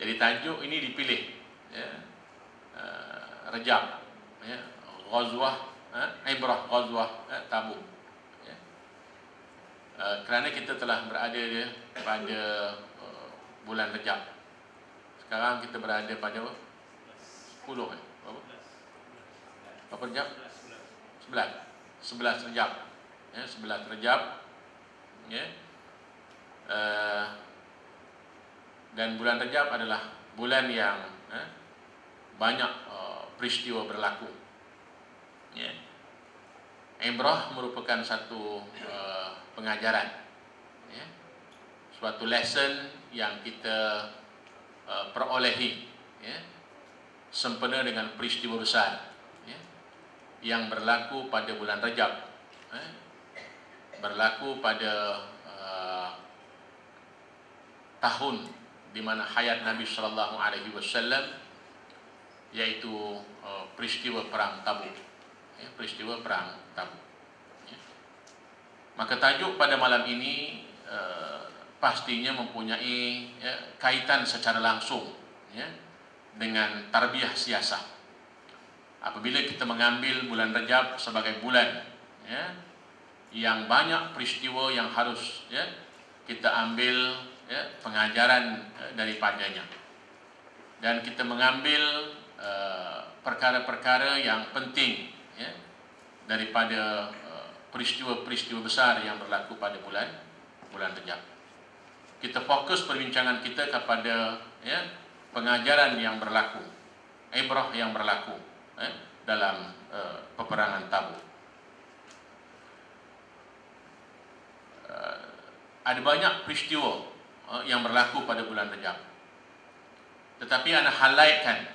Jadi tajuk ini dipilih, ya, Rejab, ya, Ghazwah, Ibrah Ghazwah Tabuk, ya. Kerana kita telah berada pada bulan Rejab. Sekarang kita berada pada 10, berapa Rejab? 11 Rejab, ya, 11 Rejab, ya. Dan bulan Rejab adalah bulan yang banyak peristiwa berlaku, ya. Ibrah merupakan satu pengajaran, ya, suatu lesson yang kita perolehi, ya, sempena dengan peristiwa besar, ya, yang berlaku pada bulan Rejab, berlaku pada tahun di mana hayat Nabi sallallahu alaihi wasallam, yaitu peristiwa perang Tabuk, ya, peristiwa perang Tabuk, ya. Maka tajuk pada malam ini pastinya mempunyai, ya, kaitan secara langsung, ya, dengan tarbiyah siasah. Apabila kita mengambil bulan Rejab sebagai bulan, ya, yang banyak peristiwa yang harus, ya, kita ambil, ya, pengajaran daripadanya, dan kita mengambil perkara-perkara yang penting, ya, daripada peristiwa-peristiwa besar yang berlaku pada bulan Rejab. Kita fokus perbincangan kita kepada, ya, pengajaran yang berlaku, ibrah yang berlaku, dalam peperangan Tabuk. Ada banyak peristiwa yang berlaku pada bulan Rejab, tetapi ana highlightkan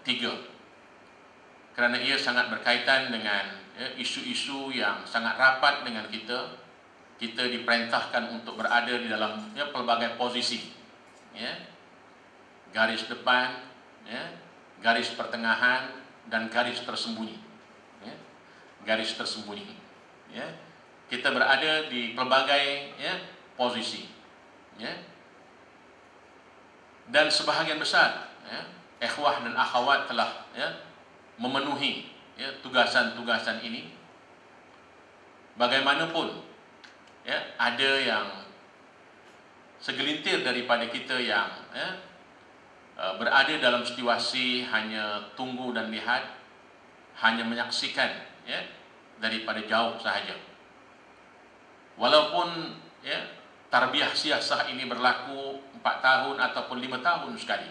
3 kerana ia sangat berkaitan dengan, ya, isu-isu yang sangat rapat dengan kita. Kita diperintahkan untuk berada di dalam, ya, pelbagai posisi, ya, garis depan, ya, garis pertengahan, dan garis tersembunyi, ya, garis tersembunyi, ya. Kita berada di pelbagai, ya, posisi, ya, dan sebahagian besar, ya, ikhwah dan akhwat telah, ya, memenuhi, ya, tugasan-tugasan ini. Bagaimanapun, ya, ada yang segelintir daripada kita yang, ya, berada dalam situasi hanya tunggu dan lihat, hanya menyaksikan, ya, daripada jauh sahaja. Walaupun, ya, tarbiyah siasah ini berlaku 4 tahun ataupun 5 tahun sekali,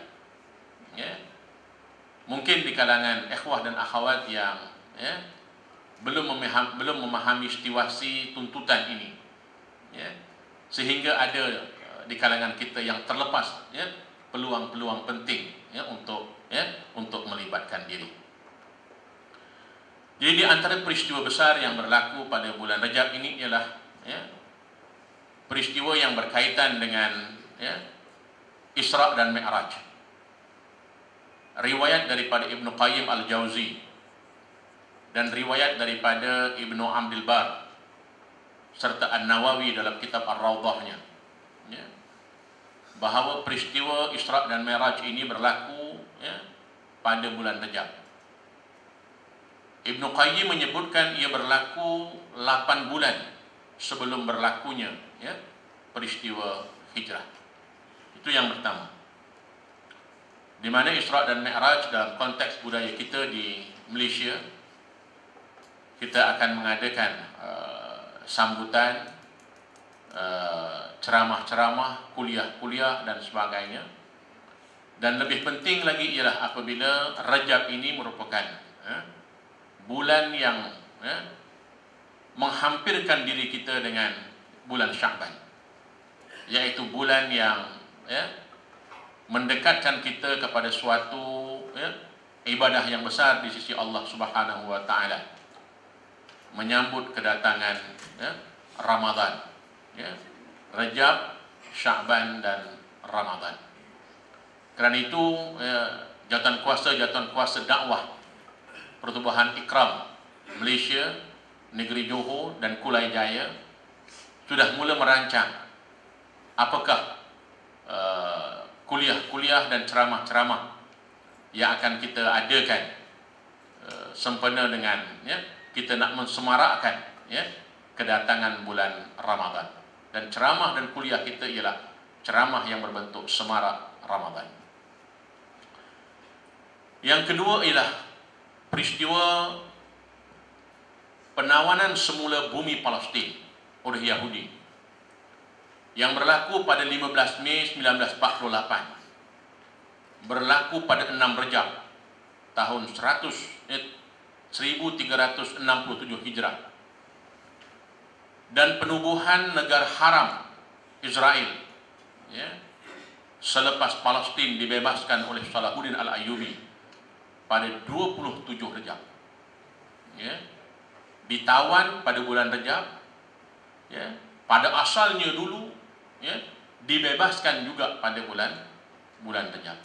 ya, mungkin di kalangan ikhwah dan akhwat yang, ya, belum memahami situasi tuntutan ini, ya, sehingga ada di kalangan kita yang terlepas, ya, peluang-peluang penting, ya, untuk melibatkan diri. Jadi di antara peristiwa besar yang berlaku pada bulan Rejab ini ialah, ya, peristiwa yang berkaitan dengan, ya, Isra dan Mi'raj. Riwayat daripada Ibnu Qayyim Al-Jauzi dan riwayat daripada Ibnu Abdul Bar serta An-Nawawi dalam kitab Ar-Rawdahnya, ya, bahawa peristiwa Isra dan Mi'raj ini berlaku, ya, pada bulan Rejab. Ibnu Qayyim menyebutkan ia berlaku 8 bulan sebelum berlakunya, ya, peristiwa hijrah. Itu yang pertama. Di mana Isra dan Mi'raj dalam konteks budaya kita di Malaysia, kita akan mengadakan sambutan, ceramah-ceramah, kuliah-kuliah dan sebagainya. Dan lebih penting lagi ialah apabila Rejab ini merupakan, bulan yang, menghampirkan diri kita dengan bulan Sya'ban, yaitu bulan yang, mendekatkan kita kepada suatu, ibadah yang besar di sisi Allah Subhanahu wa taala, menyambut kedatangan, Ramadan, Rejab, Sya'ban dan Ramadan. Kerana itu, jawatan kuasa dakwah Pertubuhan Ikram Malaysia, Negeri Johor dan Kulai Jaya sudah mula merancang apakah kuliah-kuliah dan ceramah-ceramah yang akan kita adakan sempena dengan kita nak mensemarakkan kedatangan bulan Ramadan. Dan ceramah dan kuliah kita ialah ceramah yang berbentuk semarak Ramadan. Yang kedua ialah peristiwa penawanan semula bumi Palestin oleh Yahudi yang berlaku pada 15 Mei 1948, berlaku pada 6 Rejab tahun 1367 Hijrah, dan penubuhan negara haram Israel selepas Palestin dibebaskan oleh Salahuddin Al-Ayyubi pada 27 Rejab. Ditawan pada bulan Rejab, pada asalnya dulu dibebaskan juga pada bulan Rejab.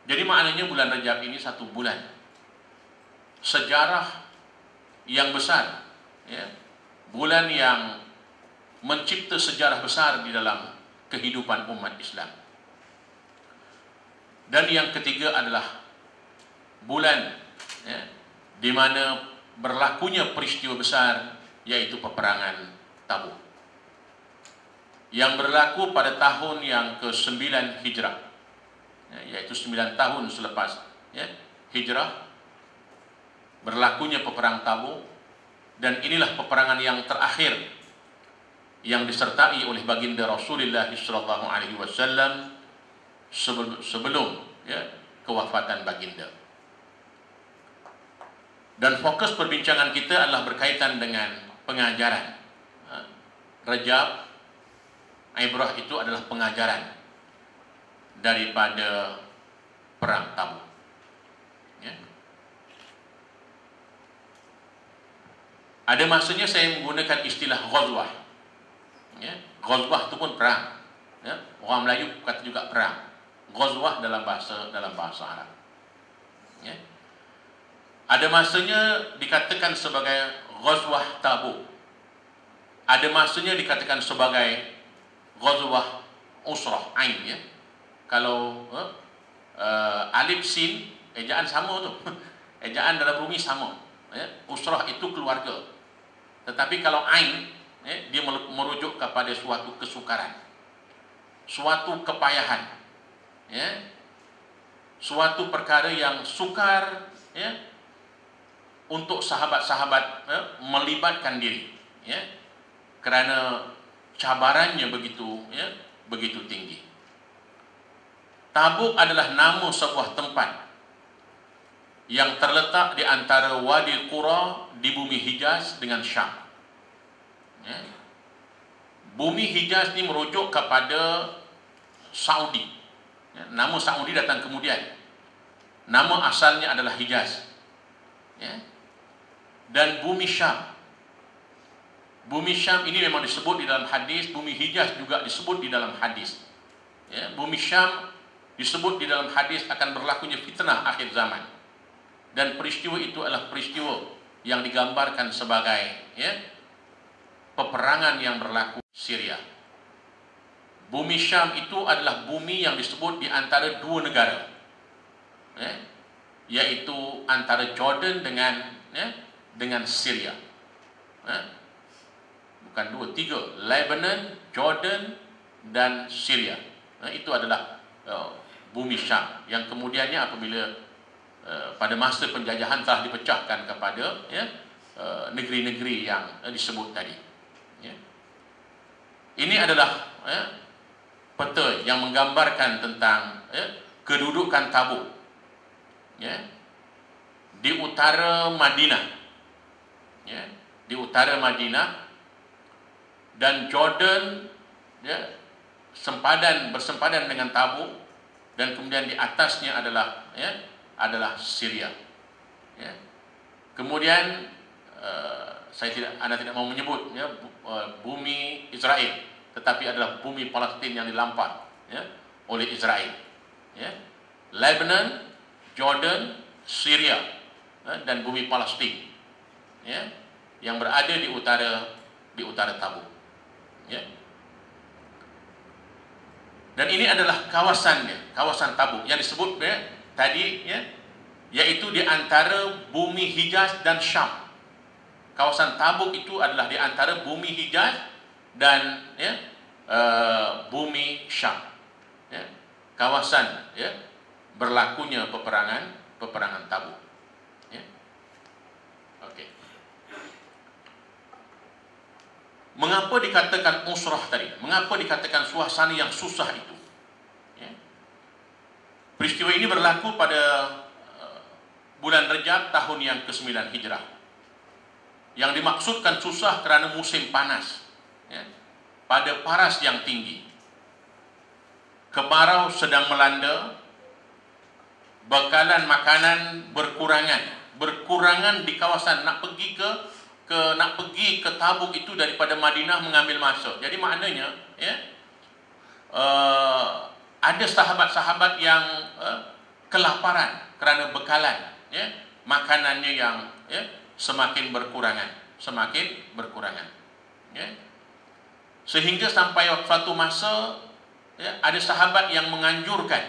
Jadi maknanya bulan Rejab ini satu bulan sejarah yang besar, bulan yang mencipta sejarah besar di dalam kehidupan umat Islam. Dan yang ketiga adalah bulan di mana berlakunya peristiwa besar, yaitu peperangan Tabuk, yang berlaku pada tahun yang ke-9 Hijrah, yaitu 9 tahun selepas Hijrah berlakunya peperang Tabuk. Dan inilah peperangan yang terakhir yang disertai oleh baginda Rasulullah SAW sebelum kewafatan baginda. Dan fokus perbincangan kita adalah berkaitan dengan pengajaran. Rejab, Ibrah itu adalah pengajaran daripada perang Tabuk. Ada masanya saya menggunakan istilah ghazwah. Ghazwah itu pun perang. Orang Melayu kata juga perang. Ghazwah dalam bahasa Arab. Ada masanya dikatakan sebagai ghazwah Tabuk. Ada masanya dikatakan sebagai ghazwah usrah ain. Kalau alif sin ejaan sama tu. Ejaan dalam bumi sama. Usrah itu keluarga. Tetapi kalau ain dia merujuk kepada suatu kesukaran, suatu kepayahan, suatu perkara yang sukar untuk sahabat-sahabat melibatkan diri, kerana cabarannya begitu tinggi. Tabuk adalah nama sebuah tempat yang terletak di antara Wadi Qura di bumi Hijaz dengan Syam. Bumi Hijaz ini merujuk kepada Saudi. Nama Saudi datang kemudian. Nama asalnya adalah Hijaz. Dan bumi Syam. Bumi Syam ini memang disebut di dalam hadis. Bumi Hijaz juga disebut di dalam hadis. Bumi Syam disebut di dalam hadis akan berlakunya fitnah akhir zaman. Dan peristiwa itu adalah peristiwa yang digambarkan sebagai peperangan yang berlaku di Syria. Bumi Syam itu adalah bumi yang disebut di antara dua negara, yaitu antara Jordan dengan Syria. Bukan dua, tiga. Lebanon, Jordan dan Syria. Itu adalah bumi Syam yang kemudiannya apabila pada masa penjajahan telah dipecahkan kepada negeri-negeri yang disebut tadi. Ini adalah peta yang menggambarkan tentang kedudukan Tabuk di utara Madinah, di utara Madinah, dan Jordan bersempadan dengan Tabuk, dan kemudian di atasnya adalah Syria. Kemudian anda tidak mau menyebut bumi Israel, tetapi adalah bumi Palestin yang dilampar oleh Israel. Lebanon, Jordan, Syria, dan bumi Palestin yang berada di utara Tabuk. Dan ini adalah kawasannya, kawasan Tabuk yang disebut tadi yaitu di antara bumi Hijaz dan Syam. Kawasan Tabuk itu adalah di antara bumi Hijaz dan bumi Syam. Kawasan berlakunya peperangan Tabuk. Okey. Mengapa dikatakan usrah tadi? Mengapa dikatakan suasana yang susah itu? Peristiwa ini berlaku pada bulan Rejab tahun yang ke-9 Hijrah. Yang dimaksudkan susah kerana musim panas, pada paras yang tinggi. Kemarau sedang melanda, bekalan makanan berkurangan di kawasan. Nak pergi ke Tabuk itu daripada Madinah mengambil masa. Jadi maknanya ada sahabat-sahabat yang kelaparan kerana bekalan makanannya yang semakin berkurangan. Sehingga sampai suatu masa ada sahabat yang menganjurkan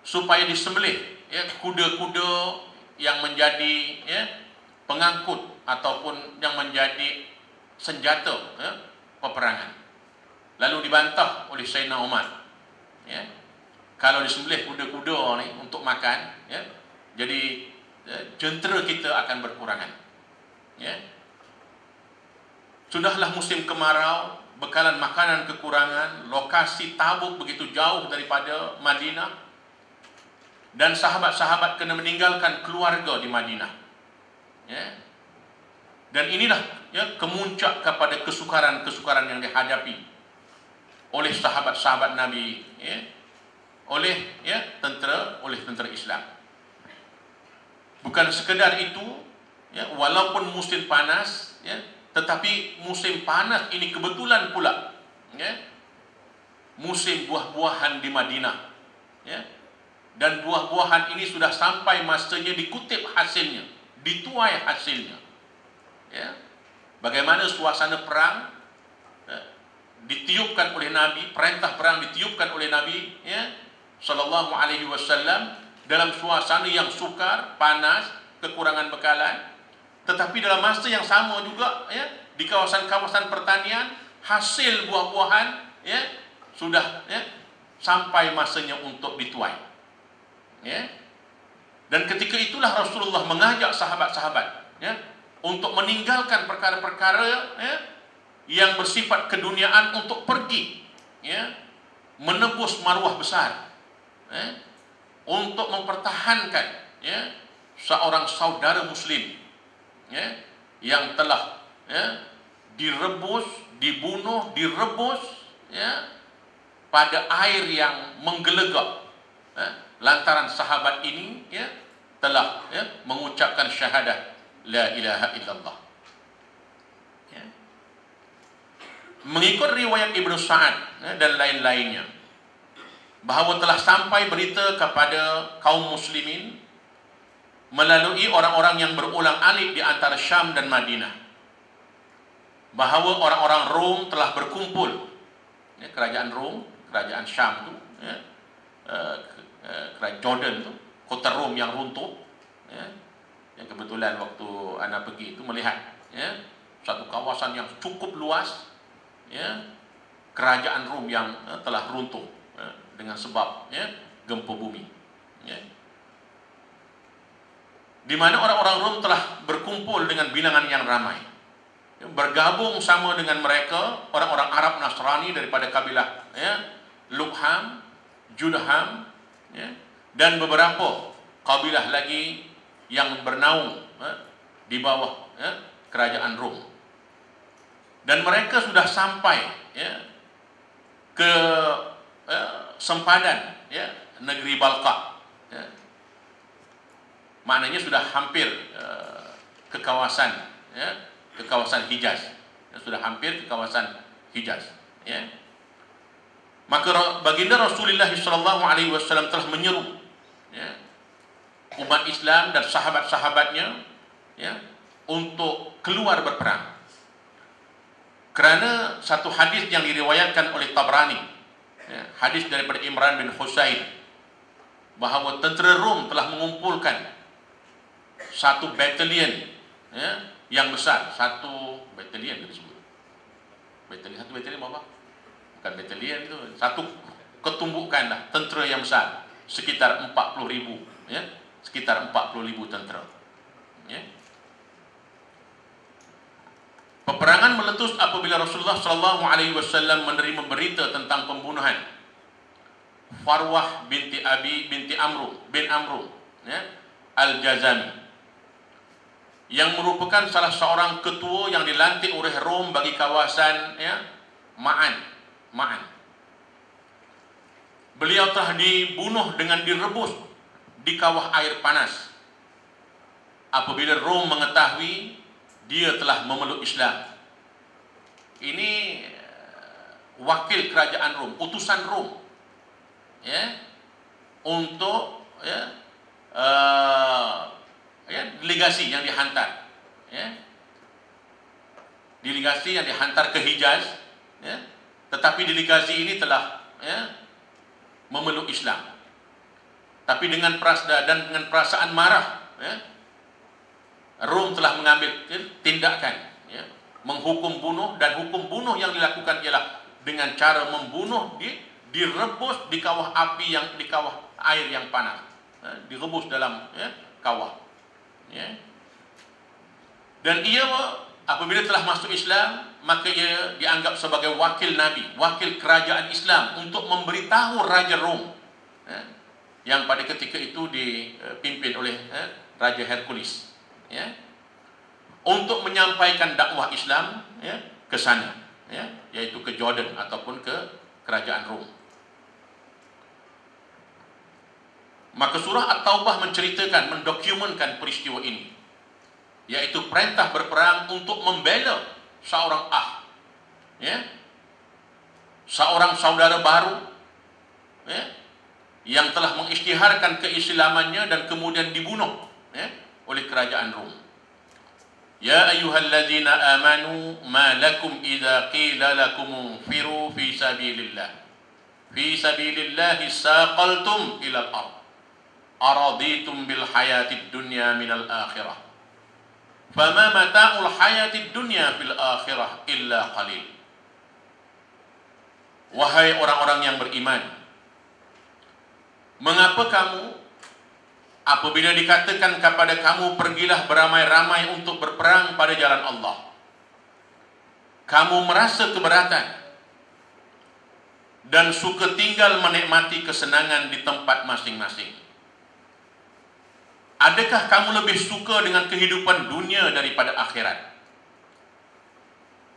supaya disembelih kuda-kuda yang menjadi pengangkut ataupun yang menjadi senjata peperangan. Lalu dibantah oleh Sayyidina Umar. Kalau disembelih kuda-kuda ni untuk makan, jadi jentera kita akan berkurangan. Sudahlah musim kemarau, bekalan makanan kekurangan, lokasi Tabuk begitu jauh daripada Madinah, dan sahabat-sahabat kena meninggalkan keluarga di Madinah. Dan inilah kemuncak kepada kesukaran yang dihadapi oleh sahabat-sahabat Nabi, oleh tentera Islam. Bukan sekedar itu, walaupun musim panas, tetapi musim panas ini kebetulan pula musim buah-buahan di Madinah, dan buah-buahan ini sudah sampai masanya dikutip hasilnya, dituai hasilnya. Bagaimana suasana perang ditiupkan oleh Nabi, perintah perang ditiupkan oleh Nabi sallallahu alaihi wasallam dalam suasana yang sukar, panas, kekurangan bekalan. Tetapi dalam masa yang sama juga di kawasan-kawasan pertanian, hasil buah-buahan sudah sampai masanya untuk dituai. Dan ketika itulah Rasulullah mengajak sahabat-sahabat untuk meninggalkan perkara-perkara yang bersifat keduniaan untuk pergi menebus maruah besar, untuk mempertahankan seorang saudara muslim yang telah direbus, dibunuh, direbus pada air yang menggelegak, lantaran sahabat ini telah mengucapkan syahadat la ilaha illallah. Mengikut riwayat Ibnu Sa'ad dan lain-lainnya, bahawa telah sampai berita kepada kaum muslimin melalui orang-orang yang berulang-alik di antara Syam dan Madinah, bahawa orang-orang Rom telah berkumpul, kerajaan Rom, kerajaan Syam tu, kerajaan Jordan tu, kota Rom yang runtuh, yang kebetulan waktu anda pergi itu melihat satu kawasan yang cukup luas, kerajaan Rom yang telah runtuh dengan sebab gempa bumi, di mana orang-orang Rom telah berkumpul dengan bilangan yang ramai, bergabung sama dengan mereka orang-orang Arab Nasrani daripada kabilah Lugham, Judham, dan beberapa kabilah lagi yang bernaung di bawah kerajaan Rom. Dan mereka sudah sampai ke sempadan negeri Balqa, maknanya sudah hampir ke kawasan Hijaz, sudah hampir ke kawasan Hijaz. Maka baginda Rasulullah SAW telah menyeru umat Islam dan sahabat-sahabatnya untuk keluar berperang. Kerana satu hadis yang diriwayatkan oleh Tabrani Ya, hadis daripada Imran bin Husain bahawa tentera Rom telah mengumpulkan satu batalion, ya, yang besar. Satu batalion disebut. Satu batalion apa? Bukan batalion itu. Satu ketumbukan lah, tentera yang besar. Sekitar 40.000, ya, sekitar 40.000 tentera. Ya. Peperangan meletus apabila Rasulullah SAW menerima berita tentang pembunuhan Farwah binti Amru, ya, Al-Jazami, yang merupakan salah seorang ketua yang dilantik oleh Rom bagi kawasan, ya, Ma'an. Beliau telah dibunuh dengan direbus di kawah air panas apabila Rom mengetahui dia telah memeluk Islam. Ini wakil kerajaan Rom, utusan Rom, ya, untuk, ya, delegasi yang dihantar, ya, delegasi yang dihantar ke Hijaz, ya, tetapi delegasi ini telah, ya, memeluk Islam. Tapi dengan perasaan marah, ya, Rom telah mengambil tindakan, ya, menghukum bunuh, dan hukum bunuh yang dilakukan ialah dengan cara membunuh, direbus di kawah api, di kawah air yang panas, ya, direbus dalam, ya, kawah, ya. Dan ia apabila telah masuk Islam, maka ia dianggap sebagai wakil Nabi, wakil kerajaan Islam untuk memberitahu Raja Rom, ya, yang pada ketika itu dipimpin oleh, Raja Hercules, ya, untuk menyampaikan dakwah Islam, ya, ke sana, ya, yaitu ke Jordan ataupun ke kerajaan Rom. Maka surah At-Taubah menceritakan, mendokumenkan peristiwa ini, yaitu perintah berperang untuk membela seorang ya, seorang saudara baru, ya, yang telah mengisytiharkan keislamannya dan kemudian dibunuh, ya, oleh kerajaan Rom. Ya ayyuhalladzina amanu ma lakum idza qila lakum firu fi sabilillahi saqaltum ila al-ard araditum bil hayatid dunya minal akhirah fama mata'ul hayatid dunya fil akhirah illa qalil. Wahai orang-orang yang beriman, mengapa kamu apabila dikatakan kepada kamu pergilah beramai-ramai untuk berperang pada jalan Allah, kamu merasa keberatan dan suka tinggal menikmati kesenangan di tempat masing-masing? Adakah kamu lebih suka dengan kehidupan dunia daripada akhirat?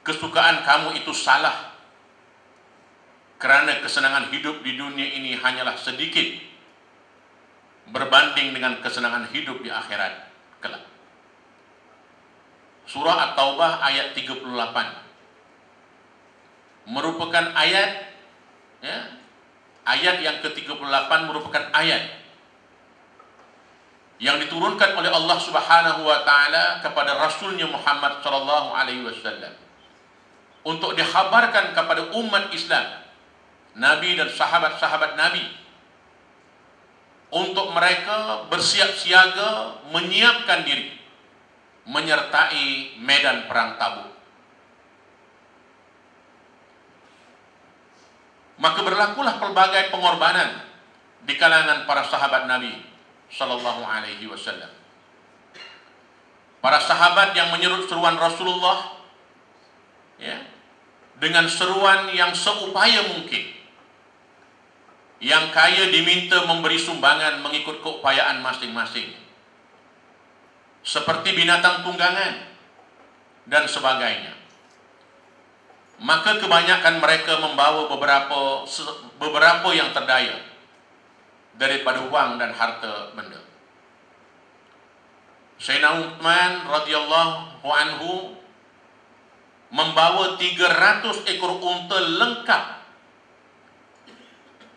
Kesukaan kamu itu salah, kerana kesenangan hidup di dunia ini hanyalah sedikit berbanding dengan kesenangan hidup di akhirat kelak. Surah At-Taubah ayat 38 merupakan ayat, ya, ayat yang ke-38 merupakan ayat yang diturunkan oleh Allah Subhanahu wa taala kepada Rasulnya Muhammad sallallahu alaihi wasallam untuk dikhabarkan kepada umat Islam, Nabi dan sahabat-sahabat Nabi, untuk mereka bersiap siaga, menyiapkan diri menyertai medan perang Tabuk. Maka berlakulah pelbagai pengorbanan di kalangan para sahabat Nabi sallallahu alaihi wasallam. Para sahabat yang menyerut seruan Rasulullah, ya, dengan seruan yang seupaya mungkin. Yang kaya diminta memberi sumbangan mengikut keupayaan masing-masing, seperti binatang tunggangan dan sebagainya. Maka kebanyakan mereka membawa beberapa yang terdaya daripada wang dan harta benda. Sayyidina Uthman radhiyallahu anhu membawa 300 ekor unta lengkap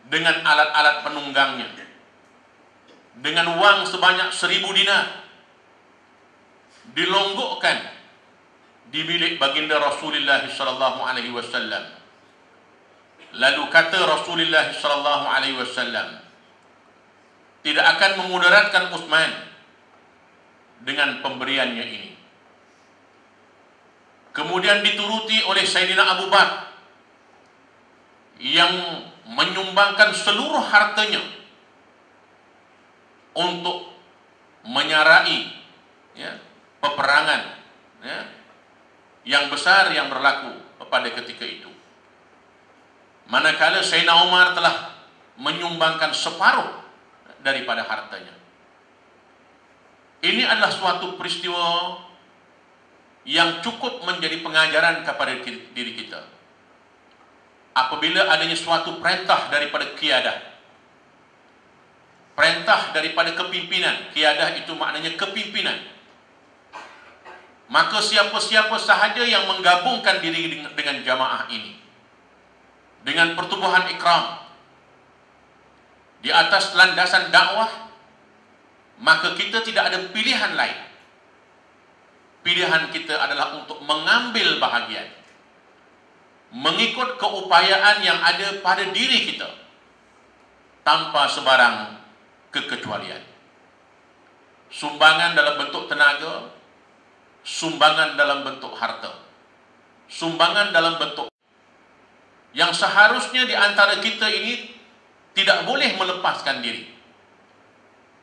dengan alat-alat penunggangnya, dengan wang sebanyak 1000 dinar, dilonggokkan di bilik baginda Rasulullah sallallahu alaihi wasallam. Lalu kata Rasulullah sallallahu alaihi wasallam, tidak akan memudaratkan Utsman dengan pemberiannya ini. Kemudian dituruti oleh Sayyidina Abu Bakar yang menyumbangkan seluruh hartanya untuk menyarai peperangan yang besar yang berlaku pada ketika itu. Manakala Sayyidina Umar telah menyumbangkan separuh daripada hartanya. Ini adalah suatu peristiwa yang cukup menjadi pengajaran kepada diri kita. Apabila adanya suatu perintah daripada qiyadah, perintah daripada kepimpinan, qiyadah itu maknanya kepimpinan, maka siapa-siapa sahaja yang menggabungkan diri dengan jamaah ini, dengan pertubuhan ikram, di atas landasan dakwah, maka kita tidak ada pilihan lain. Pilihan kita adalah untuk mengambil bahagian, mengikut keupayaan yang ada pada diri kita, tanpa sebarang kekecualian. Sumbangan dalam bentuk tenaga, sumbangan dalam bentuk harta, sumbangan dalam bentuk yang seharusnya di antara kita ini tidak boleh melepaskan diri.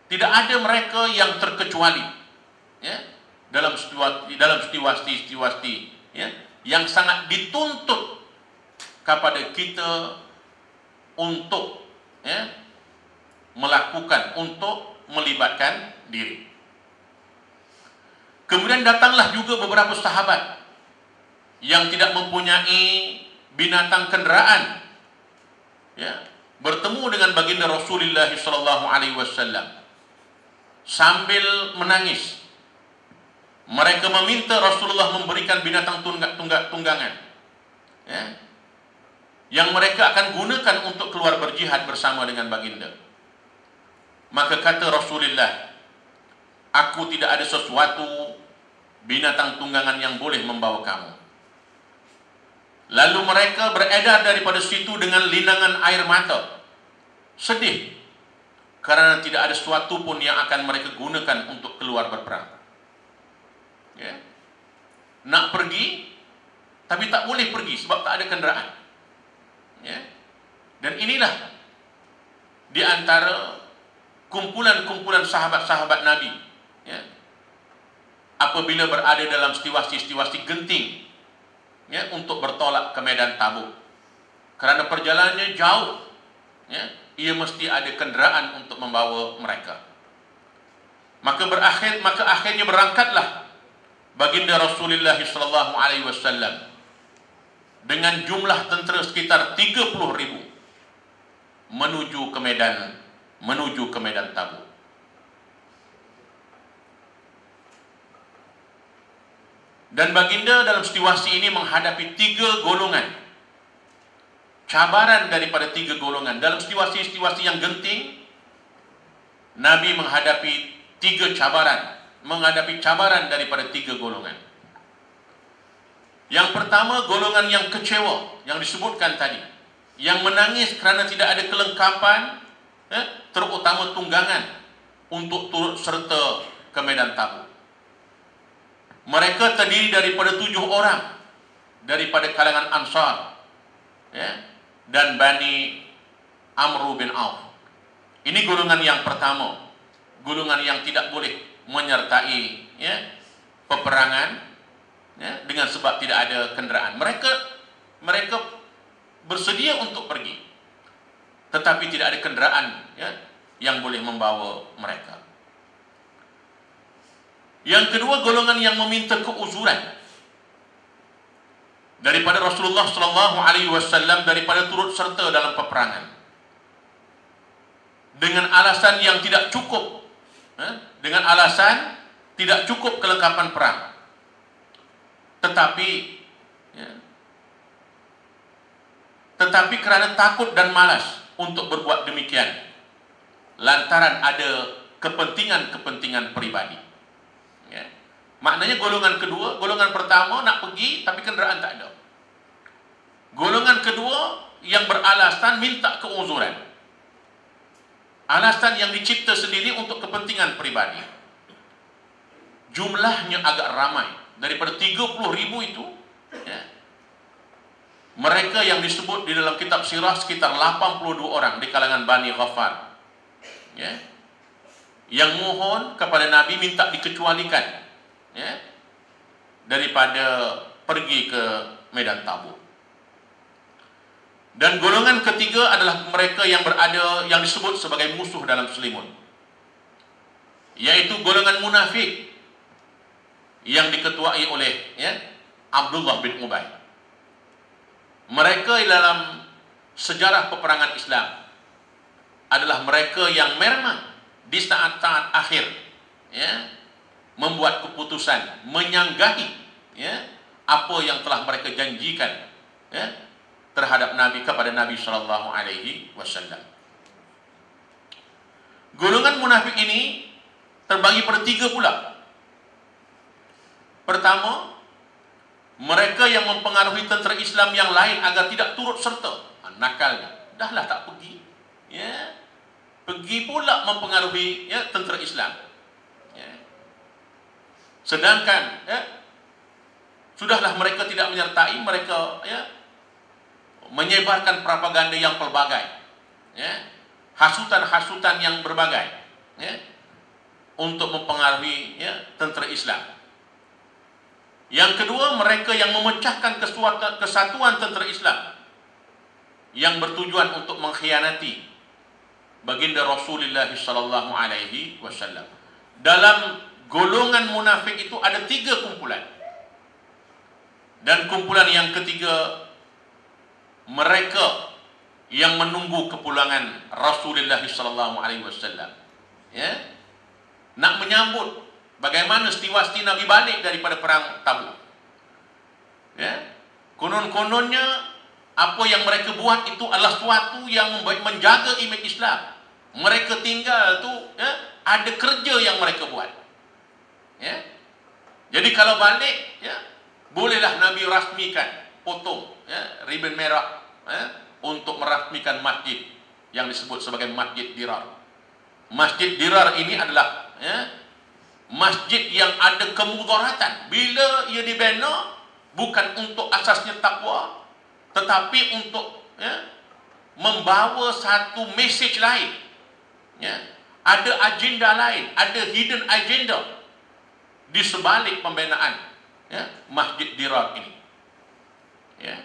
Tidak ada mereka yang terkecuali dalam situasi yang sangat dituntut kepada kita untuk melakukan, untuk melibatkan diri. Kemudian datanglah juga beberapa sahabat yang tidak mempunyai binatang kenderaan, bertemu dengan baginda Rasulullah SAW sambil menangis. Mereka meminta Rasulullah memberikan binatang tunggangan yang mereka akan gunakan untuk keluar berjihad bersama dengan baginda. Maka kata Rasulullah, aku tidak ada sesuatu binatang tunggangan yang boleh membawa kamu. Lalu mereka beredar daripada situ dengan linangan air mata, sedih karena tidak ada sesuatu pun yang akan mereka gunakan untuk keluar berperang. Nak pergi, tapi tak boleh pergi sebab tak ada kenderaan. Dan inilah di antara kumpulan-kumpulan sahabat-sahabat Nabi, apabila berada dalam situasi-situasi genting, untuk bertolak ke medan Tabuk, kerana perjalanannya jauh, ia mesti ada kenderaan untuk membawa mereka. Maka akhirnya berangkatlah baginda Rasulullah SAW dengan jumlah tentera sekitar 30.000 menuju ke medan Tabuk. Dan baginda dalam situasi ini menghadapi 3 golongan, cabaran daripada 3 golongan. Dalam situasi-situasi yang genting, Nabi menghadapi 3 cabaran daripada 3 golongan. Yang pertama, golongan yang kecewa, yang disebutkan tadi, yang menangis kerana tidak ada kelengkapan, terutama tunggangan untuk turut serta ke medan Tabuk. Mereka terdiri daripada 7 orang daripada kalangan Ansar, dan Bani Amr bin Auf. Ini golongan yang pertama, golongan yang tidak boleh menyertai peperangan dengan sebab tidak ada kenderaan. Mereka bersedia untuk pergi, tetapi tidak ada kenderaan yang boleh membawa mereka. Yang kedua, golongan yang meminta keuzuran daripada Rasulullah SAW daripada turut serta dalam peperangan dengan alasan yang tidak cukup, dengan alasan tidak cukup kelengkapan perang. Tetapi kerana takut dan malas untuk berbuat demikian, lantaran ada kepentingan pribadi. Maknanya golongan kedua, golongan pertama nak pergi tapi kenderaan tak ada. Golongan kedua yang beralasan minta keuzuran. Alasan yang dicipta sendiri untuk kepentingan pribadi. Jumlahnya agak ramai. Daripada 30,000 itu, ya, mereka yang disebut di dalam kitab sirah sekitar 82 orang di kalangan Bani Ghaffar, ya, yang mohon kepada Nabi minta dikecualikan, ya, daripada pergi ke medan Tabuk. Dan golongan ketiga adalah mereka yang berada, yang disebut sebagai musuh dalam selimut, yaitu golongan munafik yang diketuai oleh, ya, Abdullah bin Ubay. Mereka dalam sejarah peperangan Islam adalah mereka yang memang di saat-saat akhir, ya, membuat keputusan, menyanggahi, ya, apa yang telah mereka janjikan, ya, terhadap Nabi, kepada Nabi Sallallahu Alaihi Wasallam. Golongan munafik ini terbagi pada 3 pula. Pertama, mereka yang mempengaruhi tentera Islam yang lain agar tidak turut serta. Nakalnya, dahlah tak pergi, ya, pergi pula mempengaruhi, ya, tentera Islam, ya. Sedangkan, ya, sudahlah mereka tidak menyertai, mereka, ya, menyebarkan propaganda yang pelbagai, ya, hasutan-hasutan yang berbagai, ya, untuk mempengaruhi, ya, tentera Islam. Yang kedua, mereka yang memecahkan kesatuan tentera Islam yang bertujuan untuk mengkhianati baginda Rasulullah sallallahu alaihi wasallam. Dalam golongan munafik itu ada 3 kumpulan. Dan kumpulan yang ketiga, mereka yang menunggu kepulangan Rasulullah sallallahu alaihi wasallam, ya, nak menyambut bagaimana setiwasti Nabi balik daripada perang Tabuk, ya. Konon-kononnya apa yang mereka buat itu adalah suatu yang menjaga imej Islam. Mereka tinggal tu, ya, ada kerja yang mereka buat, ya. Jadi kalau balik, ya, bolehlah Nabi rasmikan, potong, ya, ribbon merah, ya, untuk merasmikan masjid yang disebut sebagai Masjid Dirar. Masjid Dirar ini adalah, ya, masjid yang ada kemudaratan. Bila ia dibina, bukan untuk asasnya takwa, tetapi untuk, ya, membawa satu mesej lain, ya. Ada agenda lain, ada hidden agenda di sebalik pembinaan, ya, Masjid Dirar ini, ya.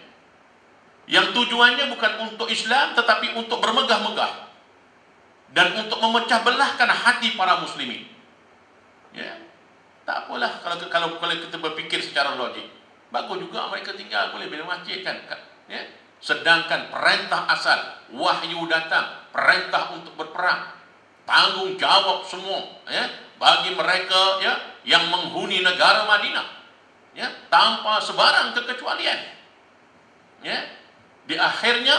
Yang tujuannya bukan untuk Islam, tetapi untuk bermegah-megah dan untuk memecah belahkan hati para muslimin, ya. Tak apalah kalau kita berfikir secara logik, bagus juga mereka tinggal boleh bina masjid, kan, ya. Sedangkan perintah asal, wahyu datang, perintah untuk berperang, tanggungjawab semua, ya, bagi mereka, ya, yang menghuni negara Madinah, ya, tanpa sebarang kekecualian, ya. Di akhirnya,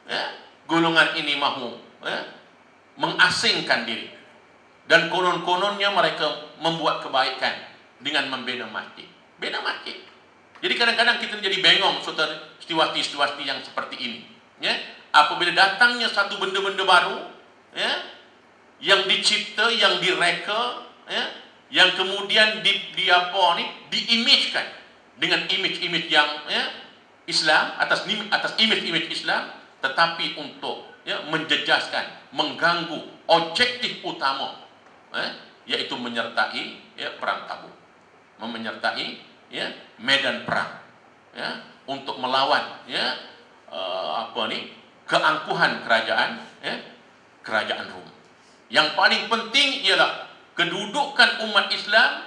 ya, golongan ini mahu, ya, mengasingkan diri, dan konon-kononnya mereka membuat kebaikan dengan membina masjid. Bina masjid. Jadi kadang-kadang kita menjadi bengong setiwasti-setiwasti yang seperti ini, ya. Apabila datangnya satu benda-benda baru, ya, yang dicipta, yang direka, ya, yang kemudian diimejkan dengan imej-imej yang, ya, Islam, atas imej-imej Islam, tetapi untuk, ya, menjejaskan, mengganggu objektif utama, yaitu menyertai, ya, perang Tabuk, menyertai, ya, medan perang, ya, untuk melawan, ya, keangkuhan kerajaan, ya, kerajaan Rom. Yang paling penting ialah kedudukan umat Islam,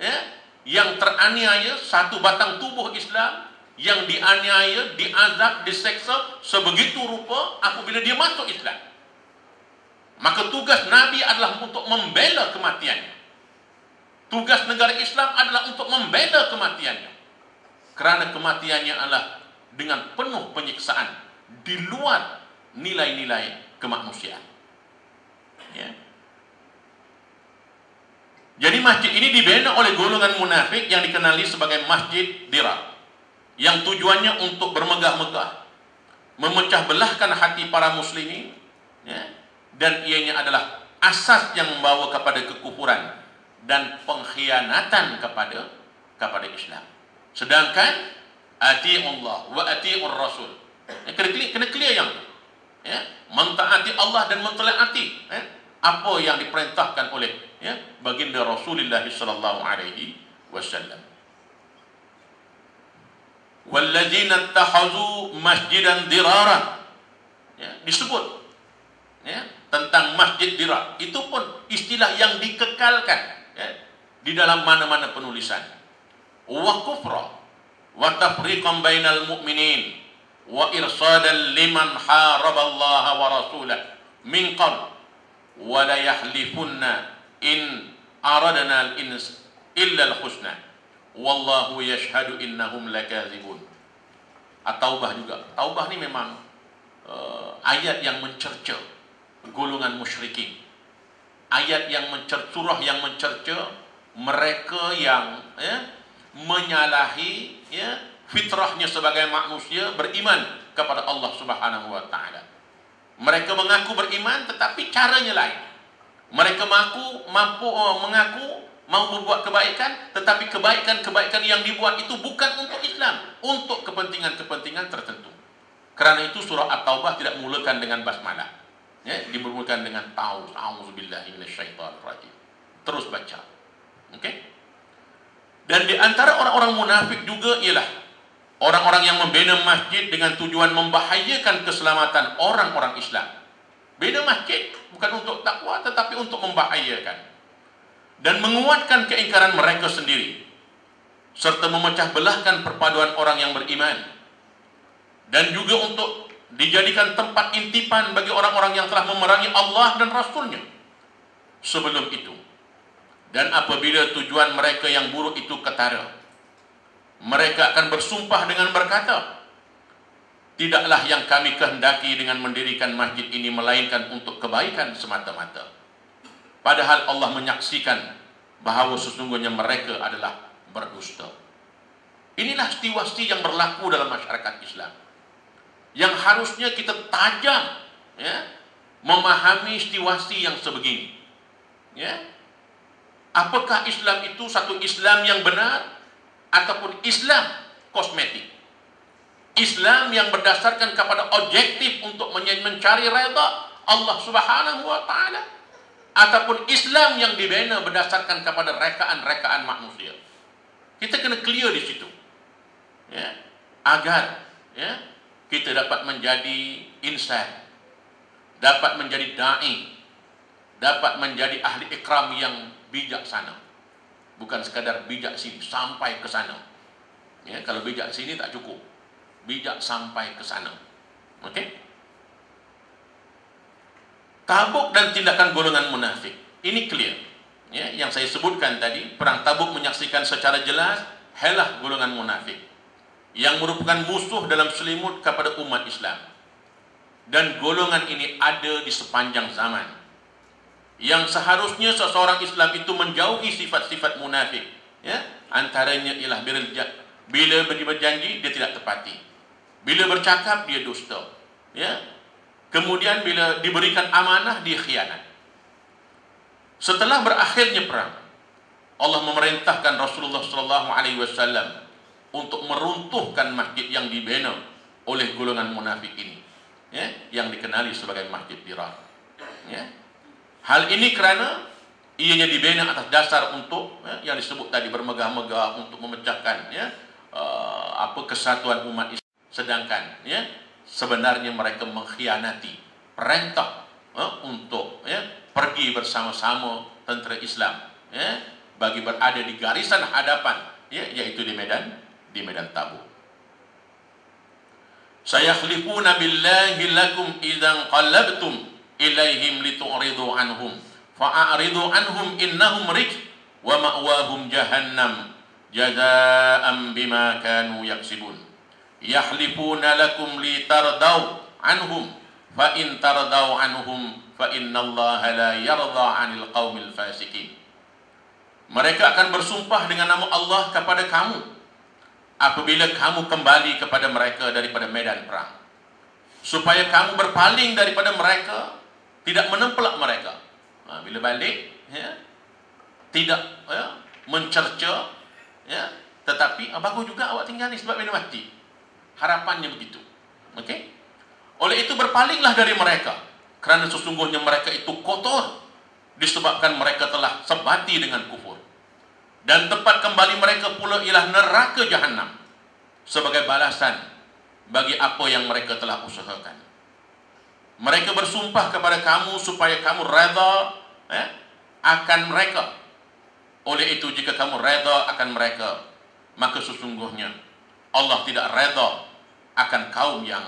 ya, yang teraniaya, satu batang tubuh Islam yang dianiaya, diazab, diseksa sebegitu rupa apabila dia masuk Islam. Maka tugas Nabi adalah untuk membela kematiannya. Tugas negara Islam adalah untuk membela kematiannya. Kerana kematiannya adalah dengan penuh penyiksaan di luar nilai-nilai kemanusiaan, ya. Jadi masjid ini dibina oleh golongan munafik yang dikenali sebagai Masjid Dirar, yang tujuannya untuk bermegah-megah, memecah belahkan hati para muslimin, ya, dan ianya adalah asas yang membawa kepada kekufuran dan pengkhianatan kepada Islam. Sedangkan ati'ullah wa ati'ur rasul, kena clear yang tu, ya, mentaati Allah dan mentaati apa yang diperintahkan oleh baginda Rasulullah sallallahu alaihi wasallam. Walladzina ittakhadhu masjidan diraran, disebut tentang masjid dirar. Itu pun istilah yang dikekalkan di dalam mana-mana penulisan. Wa kufra wa tafriqan bainal mu'minin wa irsadan liman haraballaha wa rasulahu min qabl wa la yahlifunna in aradna illa al-husna wallahu yashhadu innahum lakadzibun. At-Taubah juga. Taubah ni memang ayat yang mencerca golongan musyrikin. Ayat yang surah yang mencerca mereka yang menyalahi fitrahnya sebagai manusia beriman kepada Allah Subhanahu wa taala. Mereka mengaku beriman tetapi caranya lain. Mereka mengaku mau membuat kebaikan, tetapi kebaikan-kebaikan yang dibuat itu bukan untuk Islam, untuk kepentingan-kepentingan tertentu. Kerana itu surah At-Taubah tidak dimulakan dengan basmalah, dimulakan dengan a'udzubillahi minasyaitonirrajim. Terus baca. Okey? Dan di antara orang-orang munafik juga ialah orang-orang yang membina masjid dengan tujuan membahayakan keselamatan orang-orang Islam. Bina masjid bukan untuk takwa tetapi untuk membahayakan dan menguatkan keingkaran mereka sendiri, serta memecah belahkan perpaduan orang yang beriman, dan juga untuk dijadikan tempat intipan bagi orang-orang yang telah memerangi Allah dan Rasulnya sebelum itu. Dan apabila tujuan mereka yang buruk itu ketara, mereka akan bersumpah dengan berkata, tidaklah yang kami kehendaki dengan mendirikan masjid ini melainkan untuk kebaikan semata-mata. Padahal Allah menyaksikan bahawa sesungguhnya mereka adalah berdusta. Inilah situasi yang berlaku dalam masyarakat Islam, yang harusnya kita tajam memahami situasi yang sebegini. Apakah Islam itu satu Islam yang benar ataupun Islam kosmetik? Islam yang berdasarkan kepada objektif untuk mencari redha Allah Subhanahu wa taala, ataupun Islam yang dibina berdasarkan kepada rekaan-rekaan manusia? Kita kena clear di situ, agar kita dapat menjadi insan, dapat menjadi dai, dapat menjadi ahli ikram yang bijaksana. Bukan sekadar bijak sini, sampai ke sana. Kalau bijak sini tak cukup, bijak sampai ke sana. Okey? Tabuk dan tindakan golongan munafik ini clear. Yang saya sebutkan tadi, perang Tabuk menyaksikan secara jelas helah golongan munafik yang merupakan musuh dalam selimut kepada umat Islam. Dan golongan ini ada di sepanjang zaman. Yang seharusnya seseorang Islam itu menjauhi sifat-sifat munafik. Antaranya ialah bila berjanji dia tidak tepati, bila bercakap dia dusta, kemudian bila diberikan amanah dia khianat. Setelah berakhirnya perang, Allah memerintahkan Rasulullah SAW untuk meruntuhkan masjid yang dibina oleh golongan munafik ini, yang dikenali sebagai Masjid Dirar. Hal ini kerana ianya dibina atas dasar untuk yang disebut tadi bermegah-megah, untuk memecahkan kesatuan umat Islam. Sedangkan sebenarnya mereka mengkhianati perintah untuk pergi bersama-sama tentera Islam bagi berada di garisan hadapan, yaitu di medan Tabuk. Sayakhlifuna billahi lakum idzan qalabtum ilaihim litu'ridu anhum fa'aridu anhum innahum rijs wa ma'wahum jahannam jazaa'an bima kanu yaksibun. Yahlifuna lakum litardau anhum fa in tardau anhum fa innallaha la yarda 'anil qaumil fasikin. Mereka akan bersumpah dengan nama Allah kepada kamu apabila kamu kembali kepada mereka daripada medan perang, supaya kamu berpaling daripada mereka, tidak menempelak mereka. Bila balik, tidak mencerca, tetapi bagus juga awak tinggal ni sebab bila mati. Harapannya begitu. Okey? Oleh itu berpalinglah dari mereka, kerana sesungguhnya mereka itu kotor, disebabkan mereka telah sebati dengan kufur. Dan tempat kembali mereka pula ialah neraka Jahannam, sebagai balasan bagi apa yang mereka telah usahakan. Mereka bersumpah kepada kamu supaya kamu redha akan mereka. Oleh itu jika kamu redha akan mereka, maka sesungguhnya Allah tidak redha akan kaum yang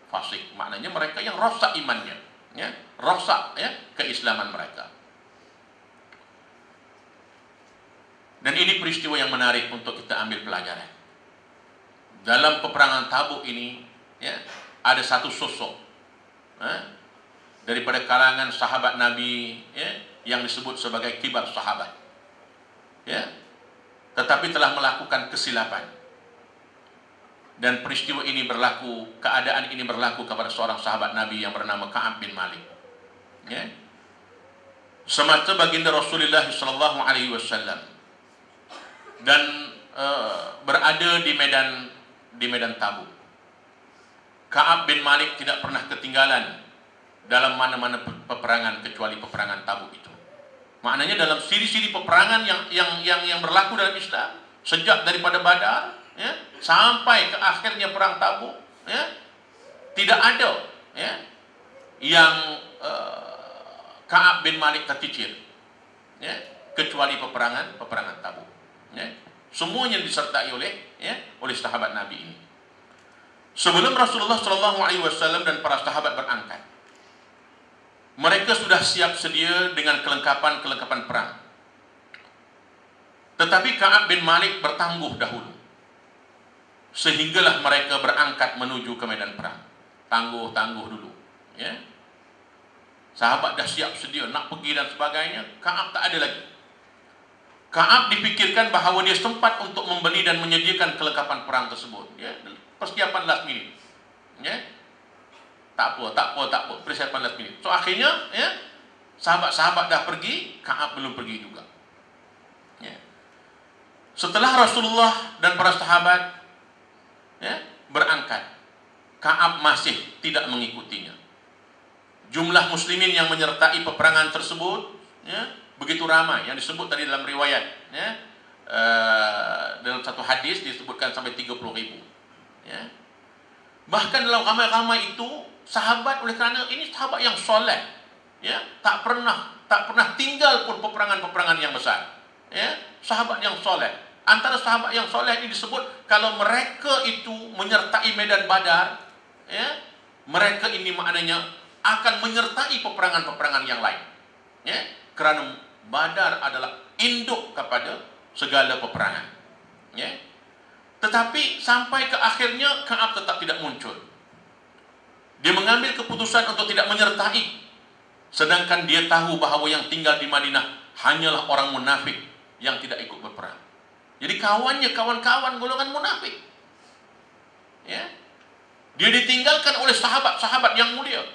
fasik. Maknanya mereka yang rosak imannya, rosak keislaman mereka. Dan ini peristiwa yang menarik untuk kita ambil pelajaran. Dalam peperangan Tabuk ini, ada satu sosok daripada kalangan sahabat Nabi, yang disebut sebagai kibar sahabat, tetapi telah melakukan kesilapan. Dan peristiwa ini berlaku, keadaan ini berlaku kepada seorang sahabat Nabi yang bernama Ka'ab bin Malik. Semasa baginda Rasulullah SAW dan berada di medan Tabuk, Ka'ab bin Malik tidak pernah ketinggalan dalam mana-mana peperangan kecuali peperangan Tabuk itu. Maknanya dalam siri-siri peperangan yang berlaku dalam Islam, sejak daripada Badar sampai ke akhirnya perang Tabuk, tidak ada yang Ka'ab bin Malik tercicir, kecuali peperangan Tabuk. Semuanya disertai oleh sahabat Nabi ini. Sebelum Rasulullah SAW dan para sahabat berangkat, mereka sudah siap sedia dengan kelengkapan perang. Tetapi Ka'ab bin Malik bertangguh dahulu, sehinggalah mereka berangkat menuju ke medan perang. Tangguh dulu, Sahabat dah siap sedia nak pergi dan sebagainya, Ka'ab tak ada lagi. Ka'ab dipikirkan bahawa dia sempat untuk membeli dan menyediakan kelengkapan perang tersebut. Persiapan last minute. Tak apa, persiapan last minute. So akhirnya, sahabat-sahabat dah pergi, Ka'ab belum pergi juga. Setelah Rasulullah dan para sahabat berangkat, Ka'ab masih tidak mengikutinya. Jumlah muslimin yang menyertai peperangan tersebut begitu ramai, yang disebut tadi dalam riwayat, dalam satu hadis disebutkan sampai 30.000. Bahkan dalam ramai-ramai itu sahabat, oleh kerana ini sahabat yang soleh, tak pernah tinggal pun peperangan yang besar, sahabat yang soleh. Antara sahabat yang soleh ini disebut kalau mereka itu menyertai medan Badar, mereka ini maknanya akan menyertai peperangan yang lain, kerana Badar adalah induk kepada segala peperangan. Tetapi sampai ke akhirnya Ka'ab tetap tidak muncul. Dia mengambil keputusan untuk tidak menyertai, sedangkan dia tahu bahawa yang tinggal di Madinah hanyalah orang munafik yang tidak ikut berperang. Jadi kawannya kawan-kawan golongan munafik. Dia ditinggalkan oleh sahabat-sahabat yang mulia,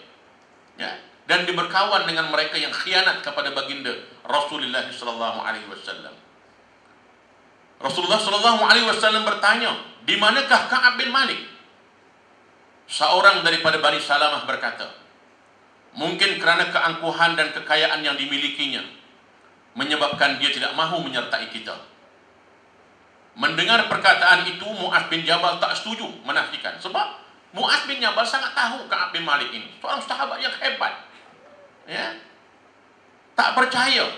dan dia berkawan dengan mereka yang khianat kepada baginda Rasulullah SAW. Rasulullah SAW bertanya, di manakah Ka'ab bin Malik? Seorang daripada Bani Salamah berkata, mungkin kerana keangkuhan dan kekayaan yang dimilikinya menyebabkan dia tidak mahu menyertai kita. Mendengar perkataan itu, Mu'adz bin Jabal tak setuju, menafikan. Sebab Mu'adz bin Jabal sangat tahu Ka'ab bin Malik ini seorang sahabat yang hebat, tak percaya,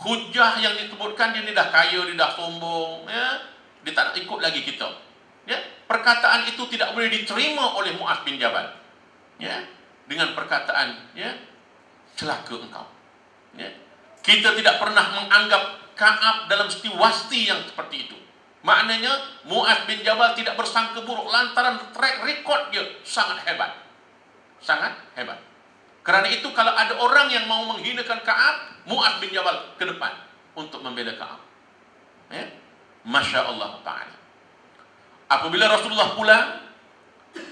hujah yang disebutkan dia ni dah kaya, dia dah sombong, dia tak nak ikut lagi kita. Perkataan itu tidak boleh diterima oleh Mu'adz bin Jabal, dengan perkataan, celaka engkau. Kita tidak pernah menganggap Ka'ab dalam wasti yang seperti itu. Maknanya Mu'adz bin Jabal tidak bersangka buruk lantaran track record dia sangat hebat. Sangat hebat. Kerana itu kalau ada orang yang mau menghinakan Ka'ab, Mu'adz bin Jabal ke depan untuk membela Ka'ab. Masya Allah Ta'ala. Apabila Rasulullah pulang,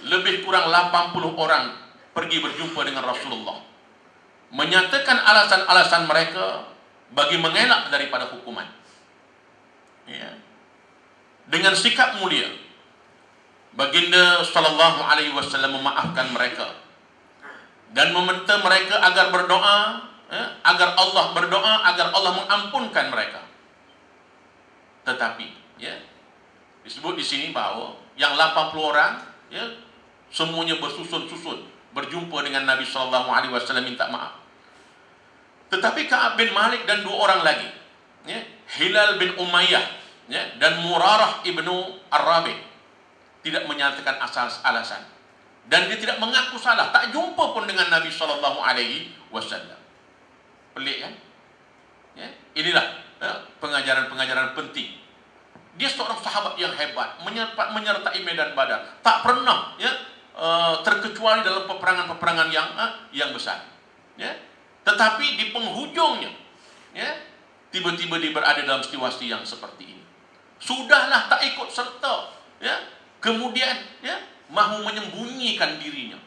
lebih kurang 80 orang pergi berjumpa dengan Rasulullah, menyatakan alasan-alasan mereka bagi mengelak daripada hukuman. Ya. Dengan sikap mulia, Baginda sallallahu alaihi wasallam memaafkan mereka dan meminta mereka agar berdoa, agar Allah berdoa agar Allah mengampunkan mereka. Tetapi, ya, disebut di sini bahawa yang 80 orang, ya, semuanya bersusun-susun berjumpa dengan Nabi sallallahu alaihi wasallam minta maaf. Tetapi Ka'ab bin Malik dan 2 orang lagi, ya, Hilal bin Umayyah, ya, dan Murarah ibnu Ar-Rabi, tidak menyatakan alasan, dan dia tidak mengaku salah, tak jumpa pun dengan Nabi sallallahu alaihi wasallam. Pelik kan? Ya, inilah pengajaran-pengajaran penting. Dia seorang sahabat yang hebat, menyertai medan Badar, tak pernah, ya, terkecuali dalam peperangan-peperangan yang besar. Ya. Tetapi di penghujungnya, ya, tiba-tiba dia berada dalam situasi yang seperti ini. Sudahlah tak ikut serta, ya, kemudian, ya, mahu menyembunyikan dirinya.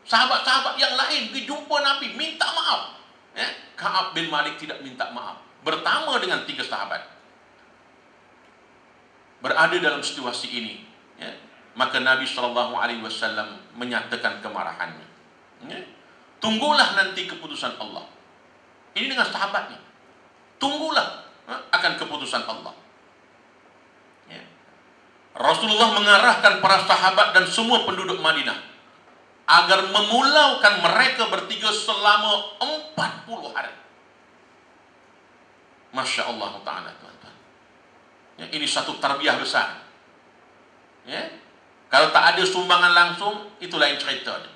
Sahabat-sahabat yang lain dijumpa Nabi minta maaf, ya. Ka'ab bin Malik tidak minta maaf, bertama dengan 3 sahabat. Berada dalam situasi ini, ya, maka Nabi sallallahu alaihi wasallam menyatakan kemarahannya. Ya. Tunggulah nanti keputusan Allah. Ini dengan sahabatnya. Tunggulah akan keputusan Allah. Ya. Rasulullah mengarahkan para sahabat dan semua penduduk Madinah agar memulaukan mereka bertiga selama 40 hari. Masya Allah Ta'ala, tuan-tuan. Ya, ini satu tarbiyah besar. Ya. Kalau tak ada sumbangan langsung, itu lain ceritanya.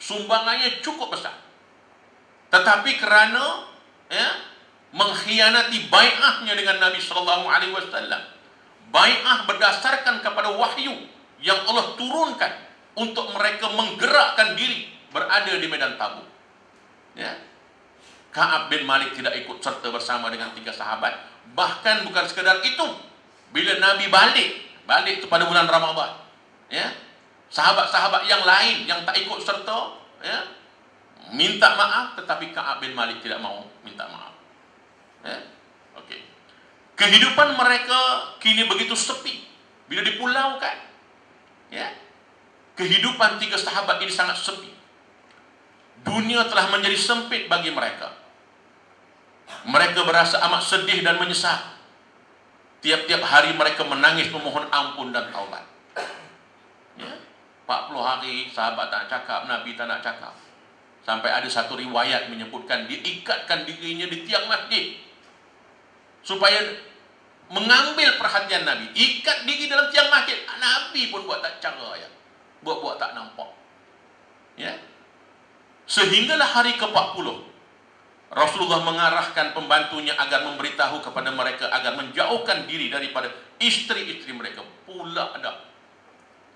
Sumbangannya cukup besar. Tetapi kerana, ya, mengkhianati bai'ahnya dengan Nabi sallallahu alaihi wasallam, bai'ah berdasarkan kepada wahyu yang Allah turunkan untuk mereka menggerakkan diri berada di medan Tabuk. Ya. Ka'ab bin Malik tidak ikut serta bersama dengan 3 sahabat. Bahkan bukan sekadar itu, bila Nabi balik itu pada bulan Ramadan, ya, sahabat-sahabat yang lain yang tak ikut serta, ya, minta maaf, tetapi Ka'ab bin Malik tidak mau minta maaf. Ya? Okey. Kehidupan mereka kini begitu sepi bila dipulaukan. Ya. Kehidupan 3 sahabat ini sangat sepi. Dunia telah menjadi sempit bagi mereka. Mereka berasa amat sedih dan menyesal. Tiap-tiap hari mereka menangis memohon ampun dan taubat. Ya. 40 hari sahabat tak cakap, Nabi tak nak cakap. Sampai ada satu riwayat menyebutkan diikatkan dirinya di tiang masjid supaya mengambil perhatian Nabi. Ikat diri dalam tiang masjid. Nabi pun buat tak cara, ya. Buat tak nampak. Ya. Sehinggalah hari ke-40 Rasulullah mengarahkan pembantunya agar memberitahu kepada mereka agar menjauhkan diri daripada isteri-isteri mereka. Pula